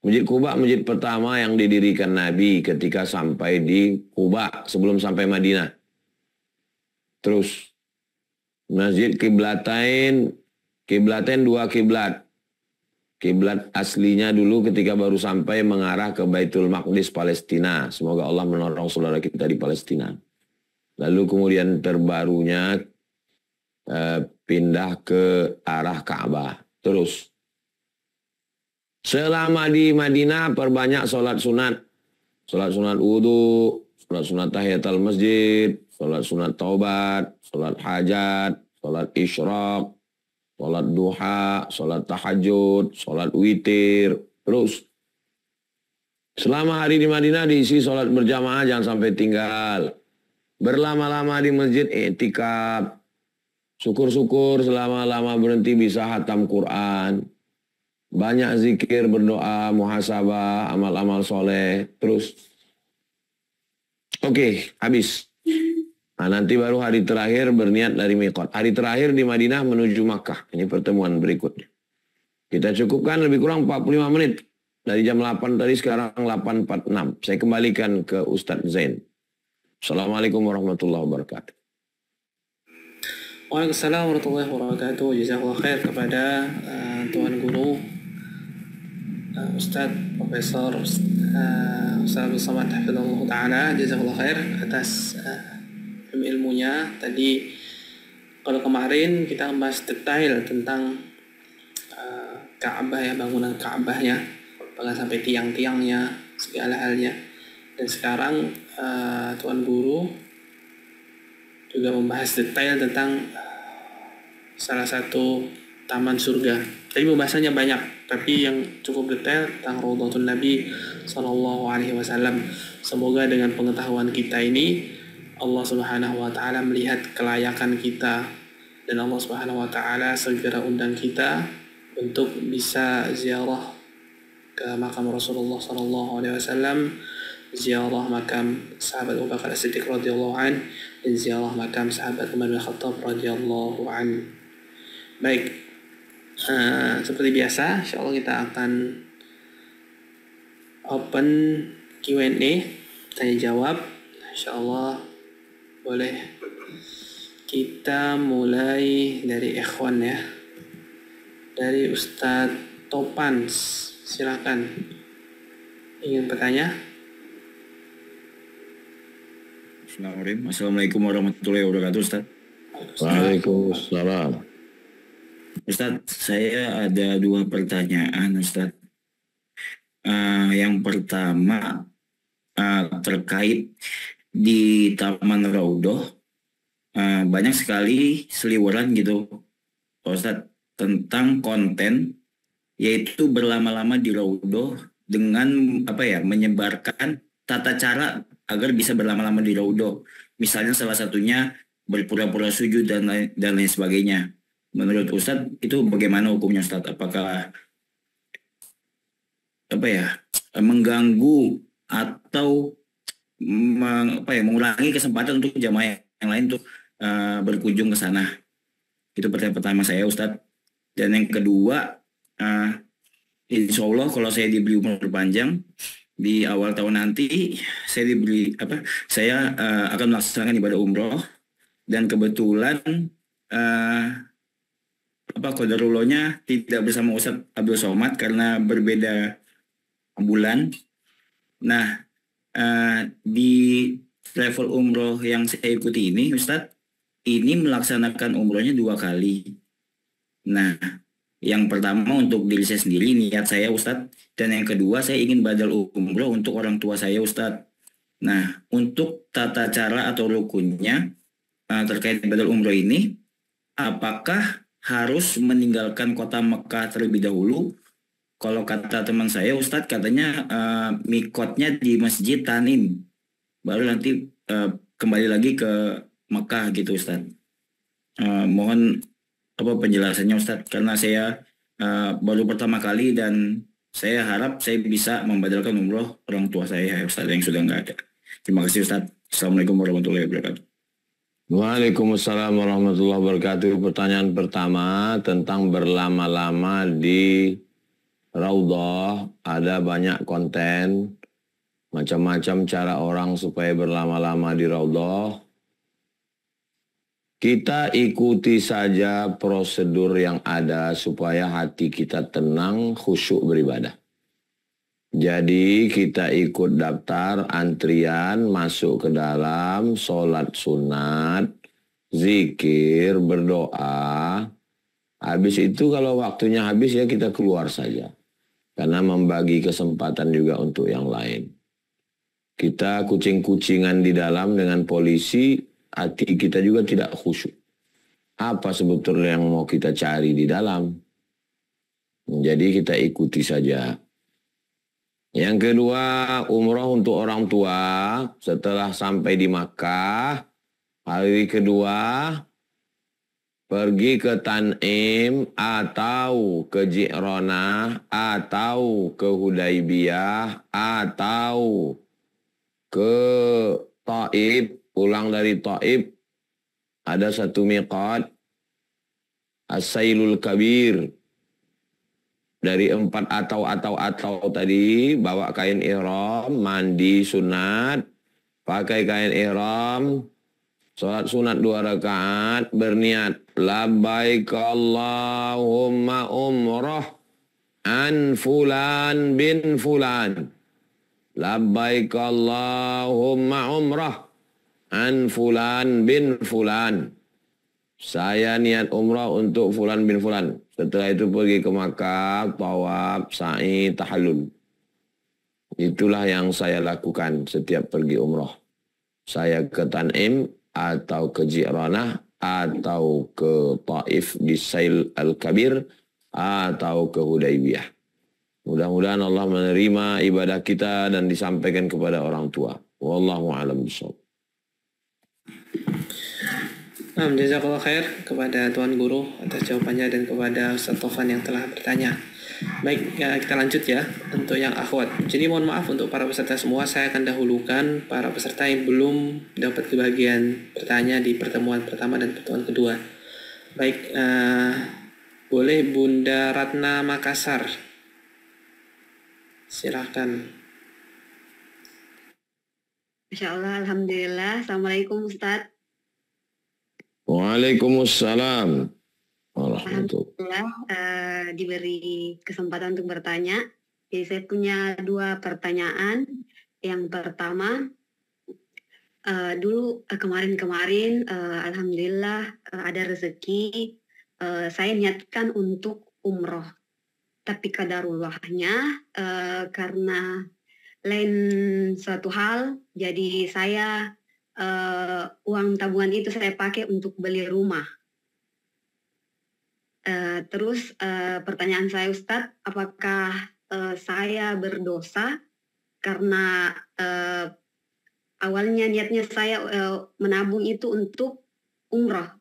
Masjid Quba, masjid pertama yang didirikan Nabi ketika sampai di Quba sebelum sampai Madinah. Terus Masjid Qiblatain, Qiblatain 2 kiblat. Kiblat aslinya dulu ketika baru sampai mengarah ke Baitul Maqdis Palestina. Semoga Allah menolong saudara kita di Palestina. Lalu kemudian terbarunya pindah ke arah Ka'bah. Terus selama di Madinah perbanyak sholat sunat. Sholat sunat wudu, sholat sunat tahiyatul masjid, sholat sunat taubat, sholat hajat, sholat isyraq, sholat duha, sholat tahajud, sholat witir. Terus selama hari di Madinah diisi sholat berjamaah, jangan sampai tinggal. Berlama-lama di masjid i'tikaf. Syukur-syukur selama-lama berhenti bisa hatam Quran. Banyak zikir, berdoa, muhasabah, amal-amal soleh. Terus oke, habis. Nah, nanti baru hari terakhir berniat dari miqat. Hari terakhir di Madinah menuju Makkah. Ini pertemuan berikutnya. Kita cukupkan lebih kurang 45 menit. Dari jam 8 tadi sekarang 8.46. Saya kembalikan ke Ustadz Zain. Assalamualaikum warahmatullahi wabarakatuh. Waalaikumsalam warahmatullahi wabarakatuh. Jazakallah khair kepada Tuan Guru Ustadz Profesor Ustadz Abdul Samad Hafizahullah Ta'ala. Jazakallah khair atas ilmunya. Tadi kalau kemarin kita membahas detail tentang Ka'bah ya, bangunan Ka'bahnya, bahkan sampai tiang-tiangnya, segala halnya. Dan sekarang Tuan Guru juga membahas detail tentang salah satu taman surga. Tadi pembahasannya banyak, tapi yang cukup detail tentang Raudhatul Nabi Sallallahu Alaihi Wasallam. Semoga dengan pengetahuan kita ini Allah Subhanahu Wa Taala melihat kelayakan kita, dan Allah Subhanahu Wa Taala segera undang kita untuk bisa ziarah ke makam Rasulullah Sallallahu Alaihi Wasallam, ziarah makam sahabat Abu Bakar As-Siddiq radhiyallahu an, dan ziarah makam sahabat Umar bin Khattab radhiyallahu an. Baik, seperti biasa, insyaallah kita akan open Q&A, tanya jawab. Insyaallah boleh kita mulai dari ikhwan ya, dari Ustadz Topans, silakan. Ingin bertanya? Assalamualaikum warahmatullahi wabarakatuh, Ustaz. Waalaikumsalam. Ustaz, saya ada 2 pertanyaan, Ustaz. Yang pertama terkait di Taman Raudhoh, banyak sekali seliweran gitu, Ustaz, tentang konten yaitu berlama-lama di Raudhoh dengan menyebarkan tata cara agar bisa berlama-lama di Raudhoh. Misalnya salah satunya berpura-pura sujud dan lain sebagainya. Menurut Ustadz itu bagaimana hukumnya, Ustadz? Apakah mengganggu atau mengurangi kesempatan untuk jamaah yang lain untuk berkunjung ke sana? Itu pertanyaan pertama saya, Ustadz. Dan yang kedua, insya Allah kalau saya diberi umur panjang di awal tahun nanti, saya akan melaksanakan ibadah umroh, dan kebetulan qadarullahnya tidak bersama Ustadz Abdul Somad karena berbeda bulan. Nah, di travel umroh yang saya ikuti ini, Ustadz, ini melaksanakan umrohnya 2 kali. Nah, Yang pertama untuk diri saya sendiri, niat saya Ustadz. Dan yang kedua saya ingin badal umroh untuk orang tua saya Ustadz. Nah, untuk tata cara atau rukunnya terkait badal umroh ini, apakah harus meninggalkan kota Mekah terlebih dahulu? Kalau kata teman saya Ustadz katanya mikotnya di Masjid Tanim. Baru nanti kembali lagi ke Mekah gitu Ustadz. Mohon penjelasannya Ustadz, karena saya baru pertama kali dan saya harap saya bisa membadalkan umroh orang tua saya Ustadz yang sudah nggak ada. Terima kasih Ustadz. Assalamualaikum warahmatullahi wabarakatuh. Waalaikumsalam warahmatullahi wabarakatuh. Pertanyaan pertama tentang berlama-lama di Raudhah. Ada banyak konten, macam-macam cara orang supaya berlama-lama di Raudhah. Kita ikuti saja prosedur yang ada supaya hati kita tenang, khusyuk beribadah. Jadi kita ikut daftar antrian, masuk ke dalam, sholat sunat, zikir, berdoa. Habis itu kalau waktunya habis ya kita keluar saja. Karena membagi kesempatan juga untuk yang lain. Kita kucing-kucingan di dalam dengan polisi, hati kita juga tidak khusyuk. Apa sebetulnya yang mau kita cari di dalam? Jadi kita ikuti saja. Yang kedua, umroh untuk orang tua setelah sampai di Makkah. Hari kedua, pergi ke Tanim atau ke Ji'ronah atau ke Hudaybiyah atau ke Taif. Pulang dari Taif, ada satu miqat, As-Sailul Kabir. Dari 4 atau tadi, bawa kain ihram, mandi sunat, pakai kain ihram, sholat sunat 2 rakaat, berniat, labbaik Allahumma umrah an fulan bin fulan. Labbaik Allahumma umrah an fulan bin fulan. Saya niat umrah untuk fulan bin fulan. Setelah itu pergi ke Makkah, tawaf, sa'i, tahallul. Itulah yang saya lakukan setiap pergi umrah. Saya ke Tanim atau ke Ji'ranah atau ke Taif di Sail Al-Kabir atau ke Hudaybiyah. Mudah-mudahan Allah menerima ibadah kita dan disampaikan kepada orang tua. Wallahu a'lam bishawab. Jazakallah khair kepada Tuan Guru atas jawabannya dan kepada Ustaz Taufan yang telah bertanya. Baik, ya, kita lanjut ya untuk yang akhwat. Jadi mohon maaf untuk para peserta semua, saya akan dahulukan para peserta yang belum dapat kebagian bertanya di pertemuan pertama dan pertemuan kedua. Baik, boleh Bunda Ratna Makassar. Silakan. Masya Allah, Alhamdulillah. Assalamualaikum Ustadz. Waalaikumsalam. Alhamdulillah diberi kesempatan untuk bertanya. Jadi saya punya 2 pertanyaan. Yang pertama, dulu kemarin Alhamdulillah ada rezeki. Saya niatkan untuk umroh. Tapi kadarullahnya karena lain suatu hal, jadi saya uang tabungan itu saya pakai untuk beli rumah. Terus pertanyaan saya Ustadz, apakah saya berdosa karena awalnya niatnya saya menabung itu untuk umroh.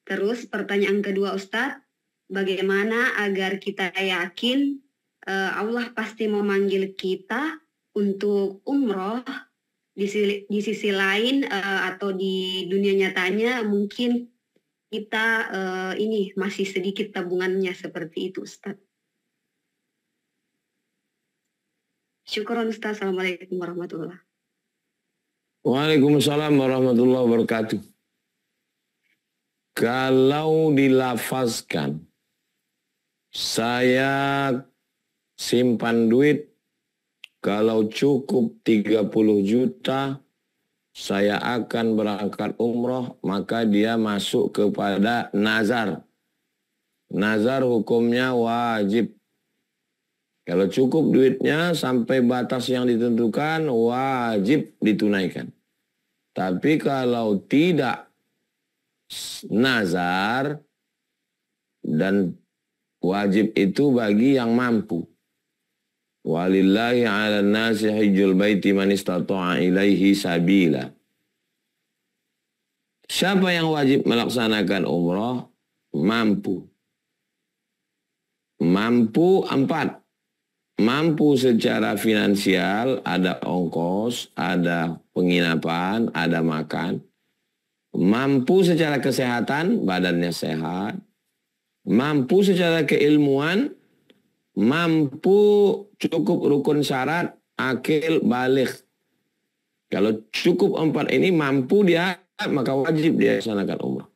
Terus pertanyaan kedua Ustadz, bagaimana agar kita yakin Allah pasti memanggil kita untuk umroh, di sisi lain atau di dunia nyatanya mungkin kita ini masih sedikit tabungannya seperti itu Ustaz. Syukron Ustaz. Assalamualaikum warahmatullahi wabarakatuh. Waalaikumsalam warahmatullahi wabarakatuh. Kalau dilafazkan, saya simpan duit, kalau cukup 30 juta, saya akan berangkat umroh, maka dia masuk kepada nazar. Nazar hukumnya wajib. Kalau cukup duitnya sampai batas yang ditentukan, wajib ditunaikan. Tapi kalau tidak nazar, dan wajib itu bagi yang mampu. Walillahi 'alan nasi hajjul baiti man istata'a ilaihi sabila. Siapa yang wajib melaksanakan umrah? Mampu. Mampu 4. Mampu secara finansial, ada ongkos, ada penginapan, ada makan. Mampu secara kesehatan, badannya sehat. Mampu secara keilmuan, mampu cukup rukun syarat, akil, balik. Kalau cukup 4 ini mampu dia, maka wajib dia laksanakan umrah.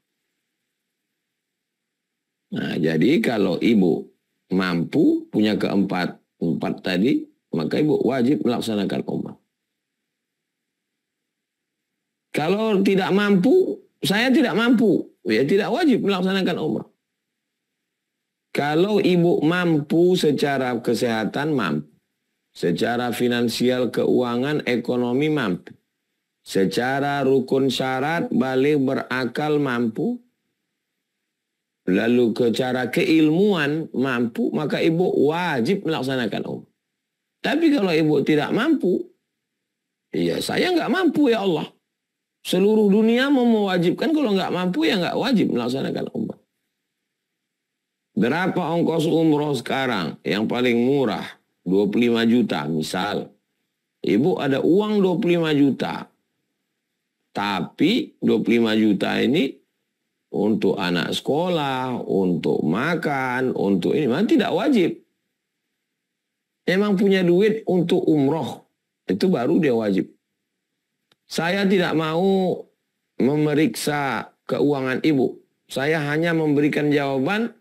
Nah, jadi kalau ibu mampu, punya keempat tadi, maka ibu wajib melaksanakan umrah. Kalau tidak mampu, saya tidak mampu, ya tidak wajib melaksanakan umrah. Kalau ibu mampu secara kesehatan, mampu. Secara finansial, keuangan, ekonomi, mampu. Secara rukun syarat, balik berakal, mampu. Lalu ke cara keilmuan mampu, maka ibu wajib melaksanakan umrah. Tapi kalau ibu tidak mampu, ya saya nggak mampu ya Allah. Seluruh dunia mau mewajibkan, kalau nggak mampu ya nggak wajib melaksanakan umrah. Berapa ongkos umroh sekarang? Yang paling murah, 25 juta misal. Ibu ada uang 25 juta. Tapi 25 juta ini untuk anak sekolah, untuk makan, untuk ini, memang tidak wajib. Emang punya duit untuk umroh, itu baru dia wajib. Saya tidak mau memeriksa keuangan ibu. Saya hanya memberikan jawaban,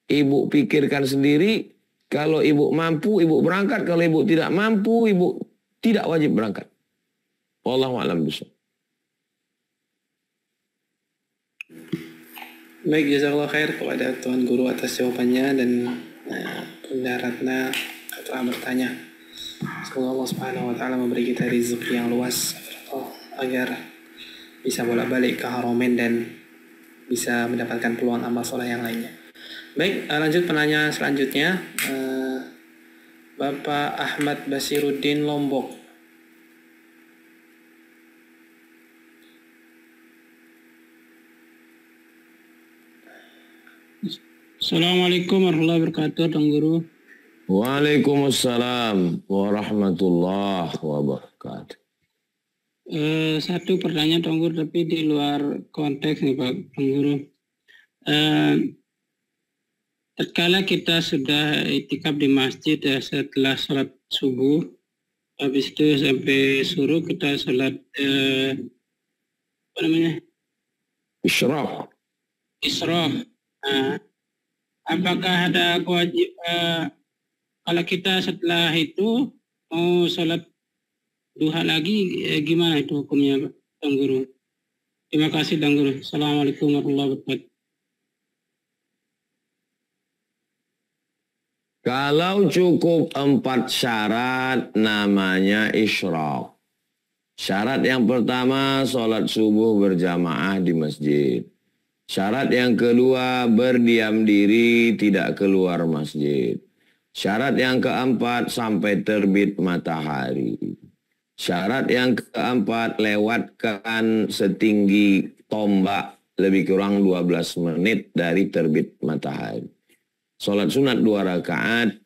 ibu pikirkan sendiri. Kalau ibu mampu, ibu berangkat. Kalau ibu tidak mampu, ibu tidak wajib berangkat. Wallahu a'lam bishawab. Baik, jazakallah khair kepada Tuan Guru atas jawabannya dan Bunda Ratna telah bertanya. Semoga Allah Subhanahu wa taala memberi kita rezeki yang luas agar bisa bolak-balik ke Haramain dan bisa mendapatkan peluang amal soleh yang lainnya. Baik, lanjut penanya selanjutnya. Bapak Ahmad Basiruddin Lombok. Assalamualaikum warahmatullahi wabarakatuh, Tuan Guru. Waalaikumsalam warahmatullahi wabarakatuh. Satu pertanyaan, Tuan Guru, tapi di luar konteks nih Pak Tuan Guru. Tatkala kita sudah itikaf di masjid ya, setelah sholat subuh, habis itu sampai suruh kita sholat Isyraq. Nah, apakah ada kewajiban kalau kita setelah itu mau sholat duha lagi, gimana itu hukumnya Pak Tuan Guru? Terima kasih Tuan Guru. Assalamualaikum warahmatullahi wabarakatuh. Kalau cukup 4 syarat namanya isyraq. Syarat yang pertama, sholat subuh berjamaah di masjid. Syarat yang kedua, berdiam diri tidak keluar masjid. Syarat yang keempat, sampai terbit matahari. Syarat yang keempat, lewatkan setinggi tombak lebih kurang 12 menit dari terbit matahari. Sholat sunat 2 rakaat,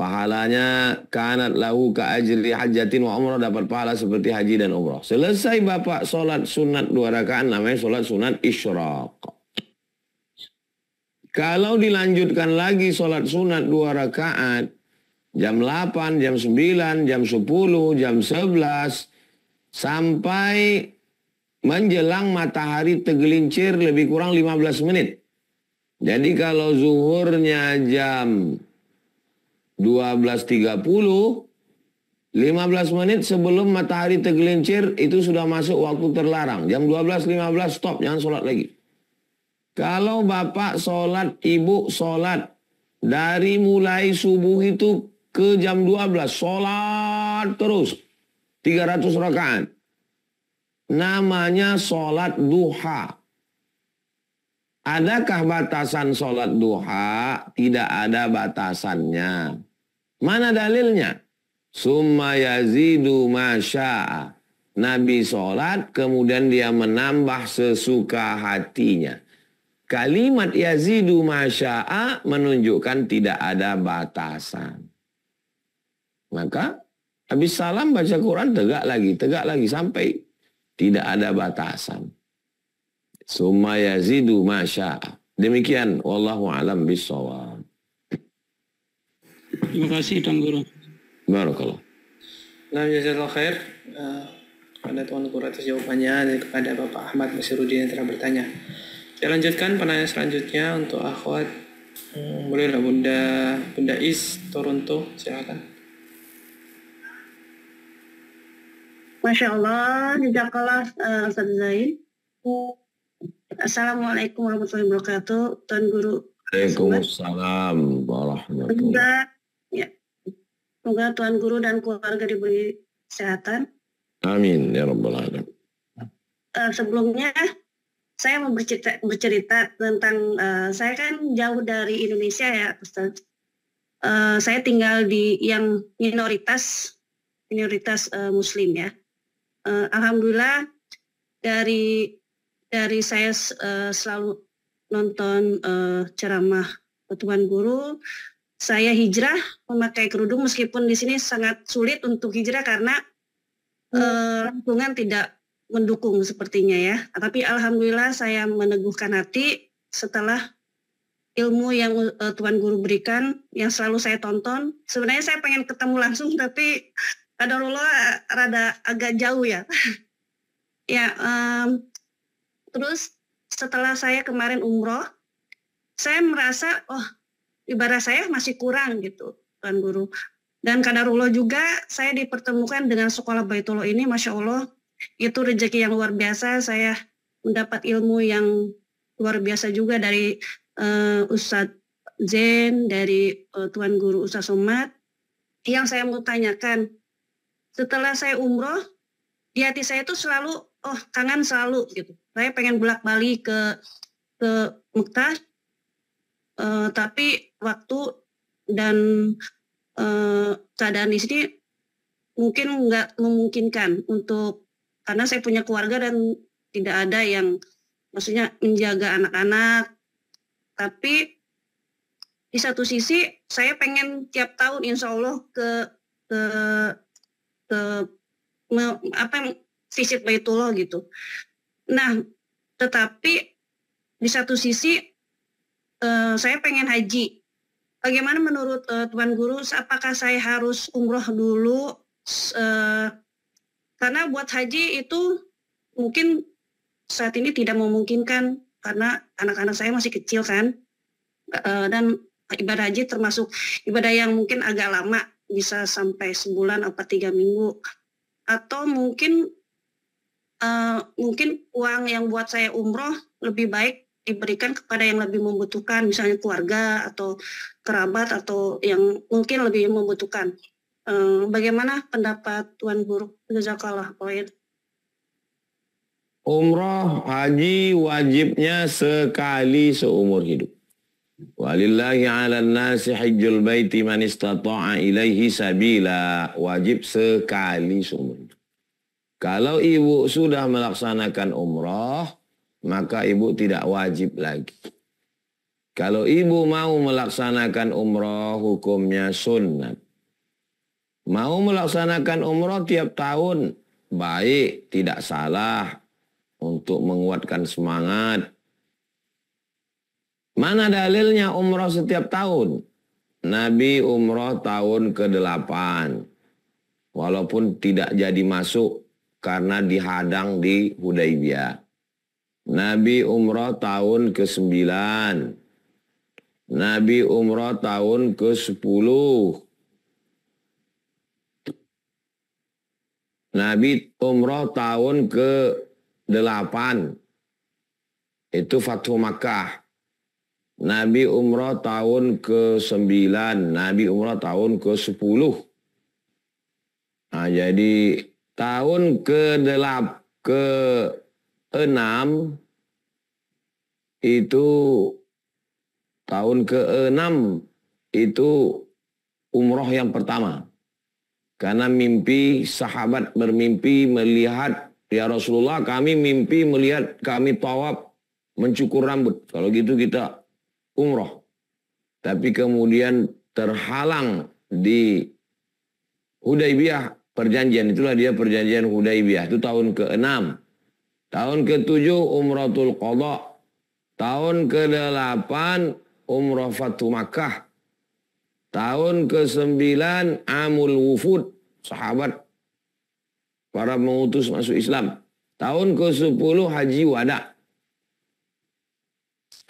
pahalanya kanat lahu ka ajri hajatin wa umrah, dapat pahala seperti haji dan umrah. Selesai bapak sholat sunat 2 rakaat, namanya sholat sunat isyraq. Kalau dilanjutkan lagi sholat sunat 2 rakaat, jam 8, jam 9, jam 10, jam 11, sampai menjelang matahari tergelincir lebih kurang 15 menit. Jadi kalau zuhurnya jam 12.30, 15 menit sebelum matahari tergelincir itu sudah masuk waktu terlarang. Jam 12.15 stop, jangan sholat lagi. Kalau bapak sholat, ibu sholat, dari mulai subuh itu ke jam 12, sholat terus. 300 rakaat. Namanya sholat duha. Adakah batasan sholat duha? Tidak ada batasannya. Mana dalilnya? Summa yazidu masya'a. Nabi sholat, kemudian dia menambah sesuka hatinya. Kalimat yazidu masya'a menunjukkan tidak ada batasan. Maka habis salam baca Quran tegak lagi sampai tidak ada batasan. Summa yazidu masya'a. Demikian wallahu alam bissawab. Terima kasih Tuan Guru. Barakallah. Nah, jazakallah khair kepada Tuan Guru atas jawabannya dan kepada Bapak Ahmad Basirudin yang telah bertanya. Saya lanjutkan penanya selanjutnya untuk akhwat. Bolehlah Bunda Is Toronto, silakan. Masya Allah, jazakallah Ustaz Zain. Assalamualaikum warahmatullahi wabarakatuh, Tuan Guru. Waalaikumsalam warahmatullahi. Semoga Tuan Guru dan keluarga diberi kesehatan. Amin ya rabbal alamin. Sebelumnya saya mau bercerita tentang saya kan jauh dari Indonesia ya, Ustaz. Saya tinggal di yang minoritas Muslim ya. Alhamdulillah dari saya selalu nonton ceramah Tuan Guru, saya hijrah memakai kerudung meskipun di sini sangat sulit untuk hijrah karena lingkungan tidak mendukung sepertinya ya. Tapi alhamdulillah saya meneguhkan hati setelah ilmu yang Tuan Guru berikan yang selalu saya tonton. Sebenarnya saya pengen ketemu langsung tapi qadarullah rada agak jauh ya. Ya, terus setelah saya kemarin umroh, saya merasa ibadah saya masih kurang gitu, Tuan Guru. Dan qadarullah juga saya dipertemukan dengan sekolah Baitullah ini, Masya Allah, itu rezeki yang luar biasa. Saya mendapat ilmu yang luar biasa juga dari Ustadz Zain, dari Tuan Guru Ustadz Somad. Yang saya mau tanyakan, setelah saya umroh, di hati saya itu selalu, kangen selalu gitu. Saya pengen bolak-balik ke Mekah, tapi waktu dan keadaan di sini mungkin nggak memungkinkan karena saya punya keluarga dan tidak ada yang maksudnya menjaga anak-anak. Tapi di satu sisi saya pengen tiap tahun insya Allah visit Baitullah gitu. Nah, tetapi di satu sisi saya pengen haji. Bagaimana menurut Tuan Guru, apakah saya harus umroh dulu? Karena buat haji itu mungkin saat ini tidak memungkinkan karena anak-anak saya masih kecil kan. Dan ibadah haji termasuk ibadah yang mungkin agak lama, bisa sampai sebulan atau 3 minggu. Atau mungkin uang yang buat saya umroh lebih baik diberikan kepada yang lebih membutuhkan, misalnya keluarga atau kerabat atau yang mungkin lebih membutuhkan. Bagaimana pendapat Tuan Guru? Jazakallah khair. Umrah haji wajibnya sekali seumur hidup. Walillahi 'alan nasi hajjul baiti man istata'a ilaihi sabila. Wajib sekali seumur hidup. Kalau ibu sudah melaksanakan umrah, maka ibu tidak wajib lagi. Kalau ibu mau melaksanakan umrah, hukumnya sunnat. Mau melaksanakan umrah tiap tahun, baik, tidak salah, untuk menguatkan semangat. Mana dalilnya umrah setiap tahun? Nabi umrah tahun ke-8. Walaupun tidak jadi masuk karena dihadang di Hudaibiyah. Nabi umrah tahun ke-9. Nabi umrah tahun ke-10. Nabi umrah tahun ke-8. Itu Fathu Makkah. Nabi umrah tahun ke-9, Nabi umrah tahun ke-10. Nah, jadi tahun ke-6 itu umroh yang pertama. Karena mimpi sahabat bermimpi melihat, ya Rasulullah kami mimpi melihat kami tawaf mencukur rambut. Kalau gitu kita umroh. Tapi kemudian terhalang di Hudaybiyah, perjanjian. Itulah dia perjanjian Hudaybiyah. Itu tahun ke-6. Tahun ke-7 umratul qadha. Tahun ke-8 umrah Fathu Makkah. Tahun ke-9 Amul Wufud, sahabat para mengutus masuk Islam. Tahun ke-10 Haji Wada.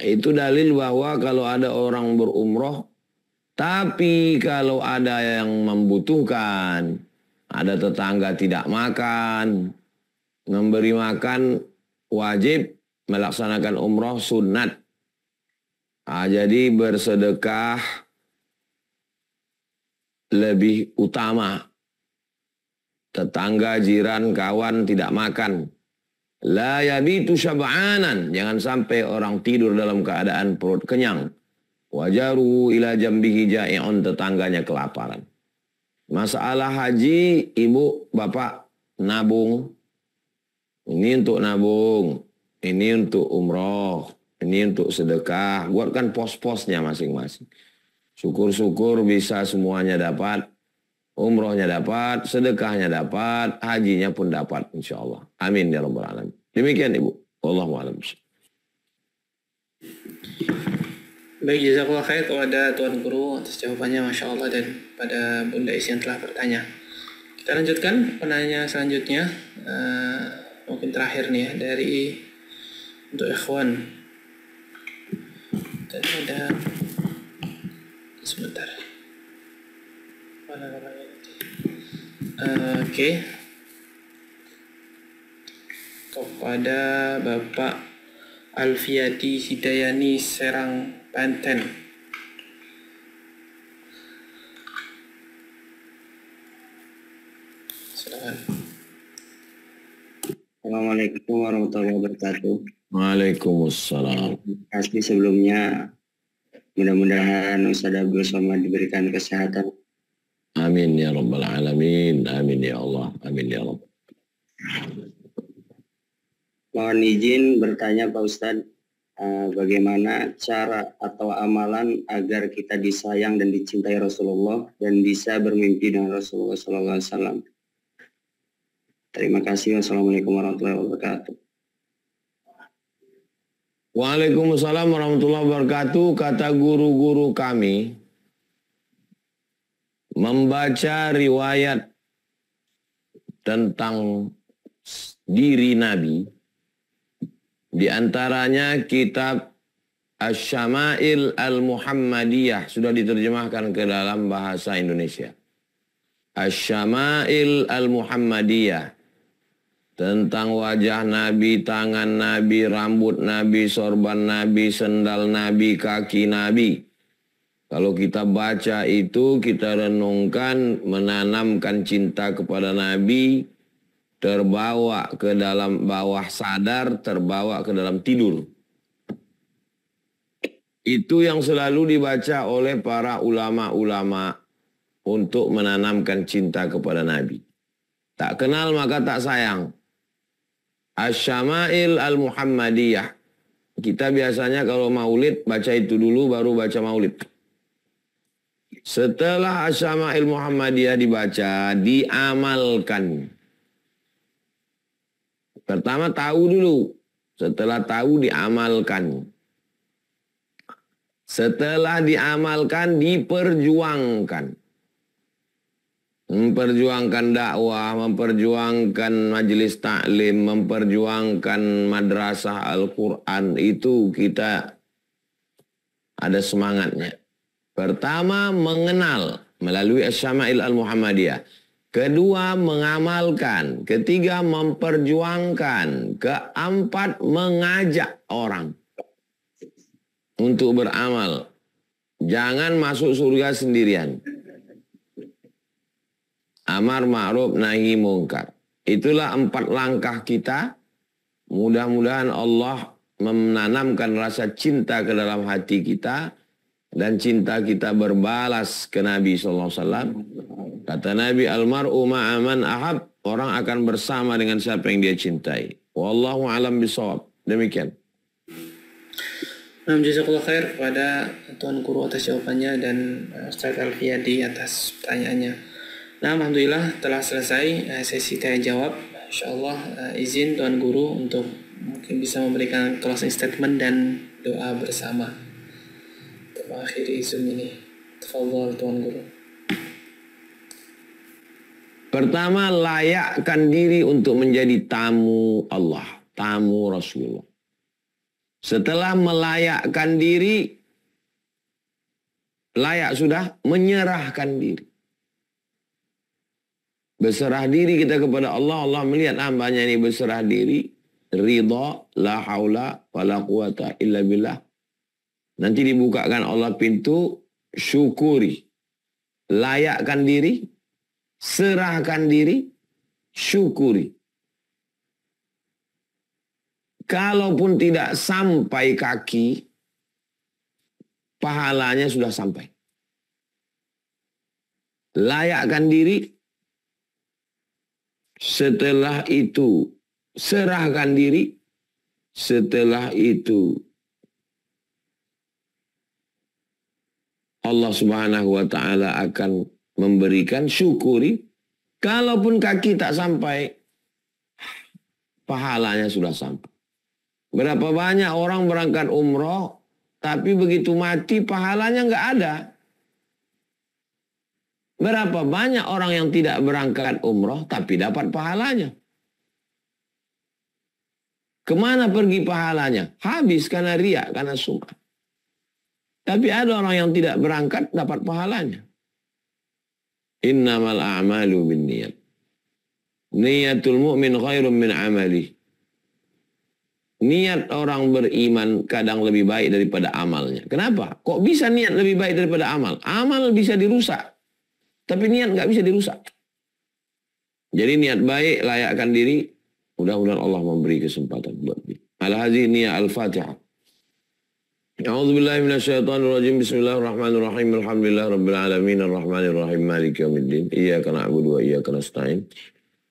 Itu dalil bahwa kalau ada orang berumroh, tapi kalau ada yang membutuhkan, ada tetangga tidak makan, memberi makan wajib, melaksanakan umroh sunat. Nah, jadi bersedekah lebih utama. Tetangga, jiran, kawan tidak makan. La yabitu syab'anan. Jangan sampai orang tidur dalam keadaan perut kenyang. Wajaru ila jambihi ja'i'un, tetangganya kelaparan. Masalah haji, ibu, bapak nabung. Ini untuk nabung. Ini untuk umroh. Ini untuk sedekah. Buatkan pos-posnya masing-masing. Syukur-syukur bisa semuanya dapat. Umrohnya dapat, sedekahnya dapat, hajinya pun dapat insya Allah. Amin ya rabbal alamin. Demikian Ibu. Wallahu a'lam. Baik, jazakallah khair kepada Tuan Guru atas jawabannya, Masya Allah, dan pada Bunda Is yang telah bertanya. Kita lanjutkan penanya selanjutnya. Mungkin terakhir nih ya, dari untuk ikhwan. Dan ada sebentar. Mana namanya nanti? Oke. Kepada Bapak Alfiati Hidayani Serang, Banten. Silakan. Assalamualaikum warahmatullahi wabarakatuh. Waalaikumsalam. Terima kasih sebelumnya. Mudah-mudahan Ustaz Abdul Somad diberikan kesehatan. Amin ya rabbal alamin. Amin ya Allah. Amin ya Rabb. Mohon izin bertanya Pak Ustadz, bagaimana cara atau amalan agar kita disayang dan dicintai Rasulullah dan bisa bermimpi dengan Rasulullah SAW. Terima kasih. Wassalamualaikum warahmatullahi wabarakatuh. Waalaikumsalam warahmatullahi wabarakatuh. Kata guru-guru kami, membaca riwayat tentang diri Nabi, di antaranya kitab Asy-Syama'il Al-Muhammadiyah, sudah diterjemahkan ke dalam bahasa Indonesia. Asy-Syama'il Al-Muhammadiyah, tentang wajah Nabi, tangan Nabi, rambut Nabi, sorban Nabi, sendal Nabi, kaki Nabi. Kalau kita baca itu, kita renungkan, menanamkan cinta kepada Nabi, terbawa ke dalam bawah sadar, terbawa ke dalam tidur. Itu yang selalu dibaca oleh para ulama-ulama untuk menanamkan cinta kepada Nabi. Tak kenal maka tak sayang. Asy-Syama'il Al-Muhammadiyah. Kita biasanya kalau maulid baca itu dulu baru baca maulid. Setelah Asy-Syama'il Muhammadiyah dibaca, diamalkan. Pertama tahu dulu, setelah tahu diamalkan. Setelah diamalkan diperjuangkan. Memperjuangkan dakwah, memperjuangkan majelis taklim, memperjuangkan madrasah Al-Quran, itu kita ada semangatnya. Pertama mengenal melalui Asy-Syama'il Al-Muhammadiyah. Kedua, mengamalkan. Ketiga, memperjuangkan. Keempat, mengajak orang untuk beramal. Jangan masuk surga sendirian. Amar ma'ruf nahi mungkar. Itulah 4 langkah kita. Mudah-mudahan Allah menanamkan rasa cinta ke dalam hati kita. Dan cinta kita berbalas ke Nabi SAW. Kata Nabi, almar'u ma'aman ahab, orang akan bersama dengan siapa yang dia cintai. Wallahu alam bisawab. Demikian. Jazakallah khair kepada Tuan Guru atas jawabannya dan Ustaz Alfiyadi atas pertanyaannya. Nah, alhamdulillah telah selesai sesi tanya jawab. Insyaallah izin Tuan Guru untuk mungkin bisa memberikan closing statement dan doa bersama. Untuk mengakhiri Zoom ini. Tafadhol Tuan Guru. Pertama, layakkan diri untuk menjadi tamu Allah, tamu Rasulullah. Setelah melayakkan diri, layak sudah, menyerahkan diri. Berserah diri kita kepada Allah, Allah melihat hambanya ini berserah diri, ridha, la haula, wala quwata illa billah. Nanti dibukakan Allah pintu, syukuri. Layakkan diri, serahkan diri, syukuri. Kalaupun tidak sampai kaki, pahalanya sudah sampai. Layakkan diri, setelah itu serahkan diri, setelah itu Allah Subhanahu wa taala akan memberikan, syukuri. Kalaupun kaki tak sampai, pahalanya sudah sampai. Berapa banyak orang berangkat umroh, tapi begitu mati pahalanya nggak ada. Berapa banyak orang yang tidak berangkat umroh, tapi dapat pahalanya. Kemana pergi pahalanya? Habis karena riya, karena sum'ah. Tapi ada orang yang tidak berangkat, dapat pahalanya. Innamal a'malu bin niyat. Niyatul mu'min khairun min amali. Niat orang beriman kadang lebih baik daripada amalnya. Kenapa? Kok bisa niat lebih baik daripada amal? Amal bisa dirusak. Tapi niat nggak bisa dirusak. Jadi niat baik, layakkan diri. Mudah-mudahan Allah memberi kesempatan buat kita. Al-Hazi niyat Al-Fatihah. A'udzubillahi minasyaitonirrajim. Bismillahirrahmanirrahim. Alhamdulillah rabbil alamin arrahmanir rahim maliki yaumiddin. Iyyaka na'budu wa iyyaka nasta'in.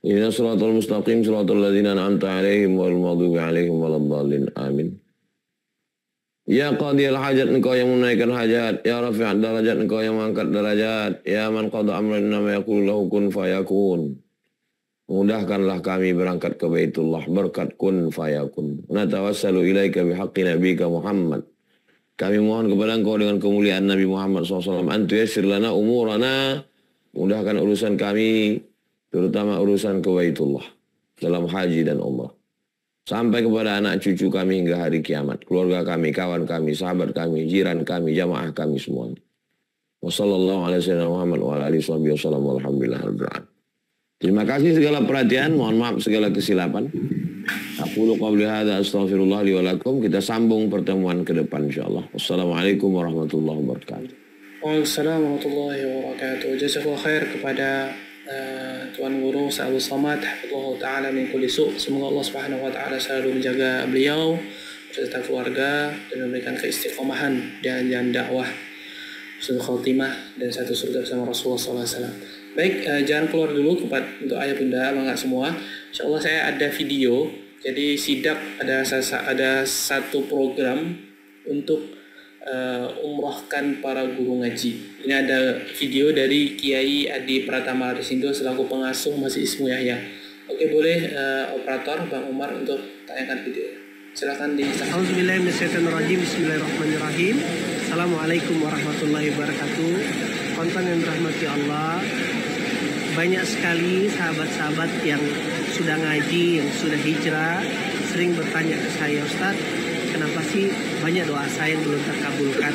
Ihdinas siratal mustaqim siratal ladzina an'amta 'alaihim ghairil maghdubi 'alaihim waladdallin. Amin. Ya qadiyal hajat, engkau yang menunaikan hajat. Ya rafi'ad darajat, engkau yang mengangkat derajat. Ya man qada amran innama yaqulu lahu kun fayakun. Mudahkanlah kami berangkat ke Baitullah berkat kun fayakun. Natawassalu ilaika bihaqqi nabiyika Muhammad. Kami mohon kepada engkau dengan kemuliaan Nabi Muhammad SAW. Antu yassir lana umurana. Mudahkan urusan kami, terutama urusan ke Baitullah dalam haji dan umrah. Sampai kepada anak cucu kami hingga hari kiamat. Keluarga kami, kawan kami, sahabat kami, jiran kami, jamaah kami semuanya. Wassalamualaikum warahmatullahi wabarakatuh. Terima kasih segala perhatian. Mohon maaf segala kesilapan. Aqulu qawli hadza astaghfirullah li wa lakum. Kita sambung pertemuan ke depan insyaallah. Wassalamualaikum warahmatullahi wabarakatuh. Waalaikumsalam warahmatullahi wabarakatuh. Jazakallahu khair kepada Tuan Guru Sa'alul Samad hafizahullah ta'ala min kulli su'. Semoga Allah Subhanahu wa taala selalu menjaga beliau beserta keluarga dan memberikan keistiqomahan dan jalan dakwah, husnul khotimah dan satu surga bersama Rasulullah sallallahu alaihi wasallam. Baik, jangan keluar dulu untuk ayah bunda bangga semua. Insyaallah saya ada video. Jadi sidak ada satu program untuk umrahkan para guru ngaji. Ini ada video dari Kiai Adi Pratama Risindo selaku pengasuh Masjid Ismu Yahya. Oke, boleh operator Bang Umar untuk tayangkan video. Silakan di. Auzubillahiminasyaitonirrajim. Bismillahirrahmanirrahim. Assalamualaikum warahmatullahi wabarakatuh. Konten yang dirahmati Allah, banyak sekali sahabat-sahabat yang sudah ngaji, yang sudah hijrah, sering bertanya ke saya, Ustadz, kenapa sih banyak doa saya yang belum terkabulkan?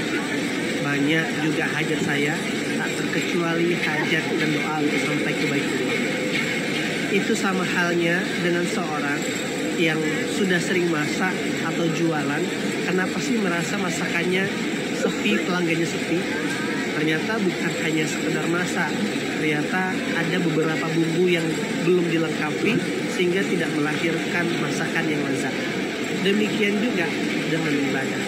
Banyak juga hajat saya tak kecuali hajat dan doa untuk sampai ke Baitullah. Itu sama halnya dengan seorang yang sudah sering masak atau jualan, kenapa sih merasa masakannya sepi, pelanggannya sepi? Ternyata bukan hanya sekedar masak, ternyata ada beberapa bumbu yang belum dilengkapi sehingga tidak melahirkan masakan yang lezat. Demikian juga dengan ibadah.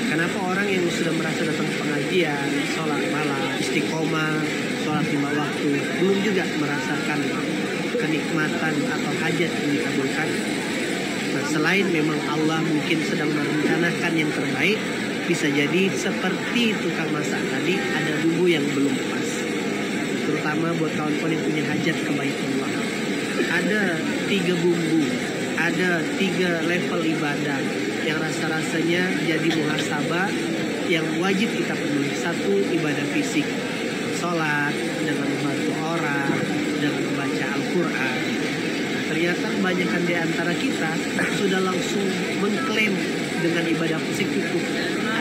Kenapa orang yang sudah merasa datang ke pengajian, sholat malam, istiqomah, sholat 5 waktu, belum juga merasakan kenikmatan atau hajat yang dikabulkan? Nah, selain memang Allah mungkin sedang merencanakan yang terbaik, bisa jadi seperti tukang masak tadi, ada bumbu yang belum pas. Terutama buat kawan-kawan yang punya hajat ke Baitullah. Ada 3 bumbu, ada 3 level ibadah yang rasa-rasanya jadi muhasabah yang wajib kita penuhi. 1, ibadah fisik, sholat dengan membantu orang, dengan membaca Al-Quran. Ternyata kebanyakan di antara kita sudah langsung mengklaim dengan ibadah fisik cukup.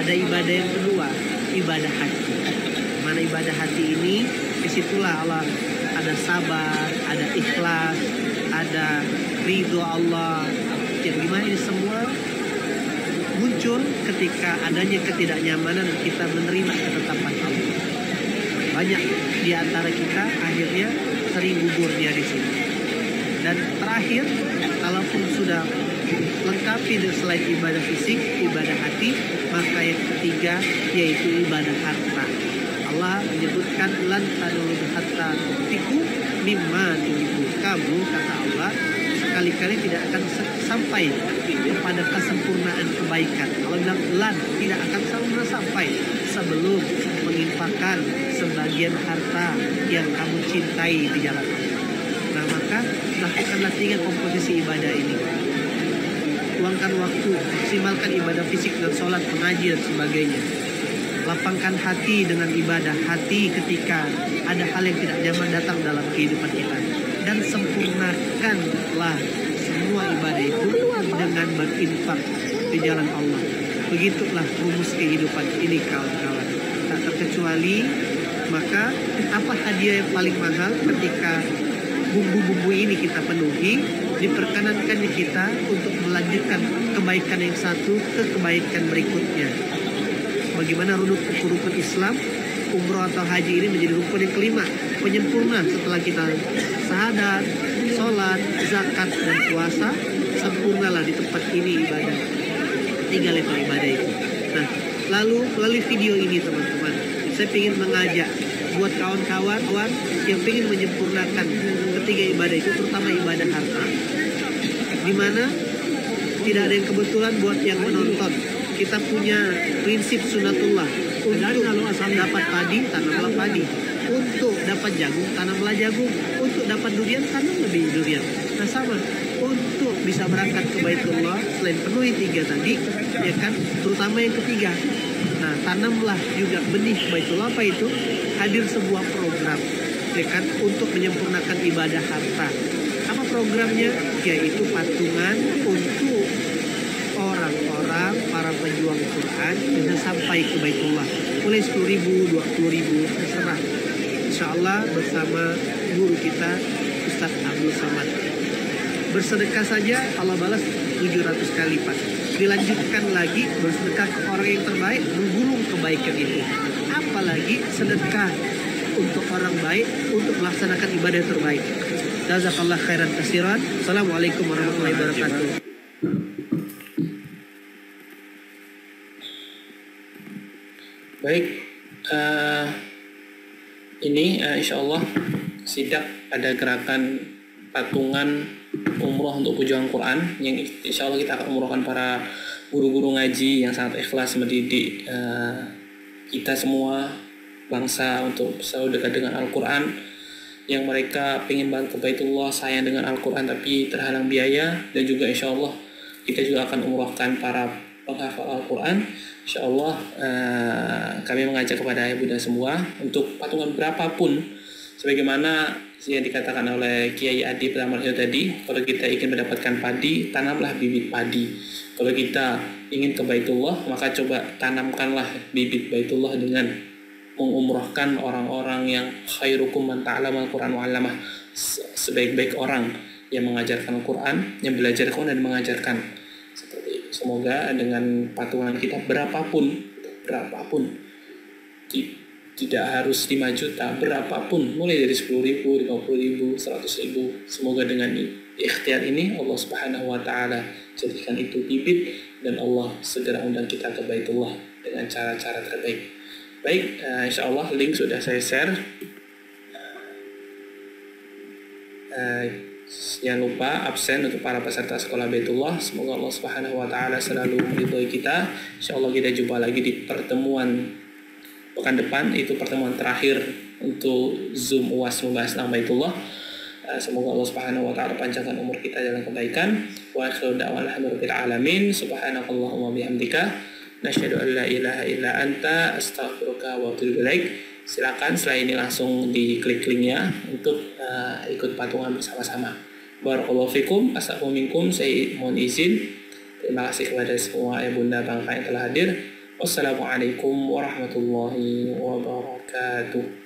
Ada ibadah yang kedua, ibadah hati. Mana ibadah hati ini, disitulah Allah ada sabar, ada ikhlas, ada ridho Allah. Yang dimana ini semua muncul ketika adanya ketidaknyamanan kita menerima ketetapan Allah. Banyak di antara kita akhirnya sering gugurnya di sini. Dan terakhir, kalaupun sudah lengkapi selain ibadah fisik, ibadah hati, maka yang ketiga yaitu ibadah harta. Allah menyebutkan lan tanulu hatta tunfiqu mimma tuhibbu. Kamu, kata Allah, sekali-kali tidak akan sampai kepada kesempurnaan kebaikan. Allah bilang lan, tidak akan sampai sebelum menginfakkan sebagian harta yang kamu cintai di jalan Allah. Nah, maka lakukanlah 3 komposisi ibadah ini. Luangkan waktu, maksimalkan ibadah fisik dan sholat, mengaji dan sebagainya. Lapangkan hati dengan ibadah hati ketika ada hal yang tidak nyaman datang dalam kehidupan kita. Dan sempurnakanlah semua ibadah itu dengan berinfak di jalan Allah. Begitulah rumus kehidupan ini, kawan-kawan. Tak terkecuali, maka apa hadiah yang paling mahal ketika bumbu-bumbu ini kita penuhi, diperkenankan kita untuk melanjutkan kebaikan yang satu ke kebaikan berikutnya. Bagaimana rukun Islam, umroh atau haji ini menjadi rukun yang kelima, penyempurna setelah kita syahadat, sholat, zakat, dan puasa. Sempurnalah di tempat ini ibadah. 3 level ibadah itu. Nah, lalu melalui video ini teman-teman, saya ingin mengajak buat kawan-kawan yang ingin menyempurnakan ketiga ibadah itu, terutama ibadah harta, dimana tidak ada yang kebetulan buat yang menonton. Kita punya prinsip sunatullah, untuk dapat padi, tanamlah padi, untuk dapat jagung, tanamlah jagung, untuk dapat durian, tanam lebih durian. Nah, sama, untuk bisa berangkat ke Baitullah, selain penuhi 3 tadi, ya kan, terutama yang ketiga. Nah, tanamlah juga benih Baitullah. Apa itu? Hadir sebuah program, ya kan, untuk menyempurnakan ibadah harta. Apa programnya? Yaitu patungan untuk orang-orang, para pejuang Quran bisa sampai ke Baitullah. Mulai 10.000, 20.000, terserah. Insya Allah bersama guru kita, Ustadz Abdul Somad. Bersedekah saja Allah balas 700 kali lipat. Dilanjutkan lagi, bersedekah ke orang yang terbaik, menggulung kebaikan itu. Apalagi sedekah untuk orang baik, untuk melaksanakan ibadah terbaik. Jazakallah khairan katsiran. Assalamualaikum warahmatullahi wabarakatuh. Baik, ini insya Allah sidak ada gerakan patungan umroh untuk pujuan Quran yang insya Allah kita akan umrohkan para guru-guru ngaji yang sangat ikhlas mendidik kita semua bangsa untuk selalu dekat dengan Al-Quran, yang mereka ingin balik ke Baitullah, sayang dengan Al-Quran tapi terhalang biaya. Dan juga insya Allah kita juga akan umrohkan para penghafal Al-Quran. Insya Allah kami mengajak kepada ibu dan semua untuk patungan berapapun, sebagaimana yang dikatakan oleh Kiai Adi Pramarjo tadi, kalau kita ingin mendapatkan padi, tanamlah bibit padi. Kalau kita ingin ke Baitullah, maka coba tanamkanlah bibit Baitullah dengan mengumrohkan orang-orang yang khairukum man ta'allama al-Qur'an wa 'allamah, sebaik-baik orang yang mengajarkan Al-Quran, yang belajar Al-Quran dan mengajarkan. Seperti itu. Semoga dengan patungan kita berapapun, tidak harus 5 juta, berapapun, mulai dari 10.000, 50.000, 100.000, semoga dengan ikhtiar ini Allah Subhanahu wa Ta'ala jadikan itu bibit, dan Allah segera undang kita ke Baitullah dengan cara-cara terbaik. Baik, insya Allah link sudah saya share. Jangan lupa absen untuk para peserta sekolah Baitullah. Semoga Allah Subhanahu wa Ta'ala selalu meridhoi kita. Insya Allah kita jumpa lagi di pertemuan pekan depan, itu pertemuan terakhir untuk Zoom UAS membahas tentang Baitullah. Semoga Allah Subhanahu wa Ta'ala panjangkan umur kita dalam kebaikan. Wa akhiru da'wana alhamdulillahil alamin. Subhanakallahumma bihamdika nasyhadu an la ilaha illa anta astaghfiruka wa atubu ilaik. Silakan setelah ini langsung diklik linknya untuk ikut patungan bersama-sama. Barakallahu fikum, asalamu minkum. Saya mohon izin. Terima kasih kepada semua ayah bunda bangsa yang telah hadir. Wassalamualaikum warahmatullahi wabarakatuh.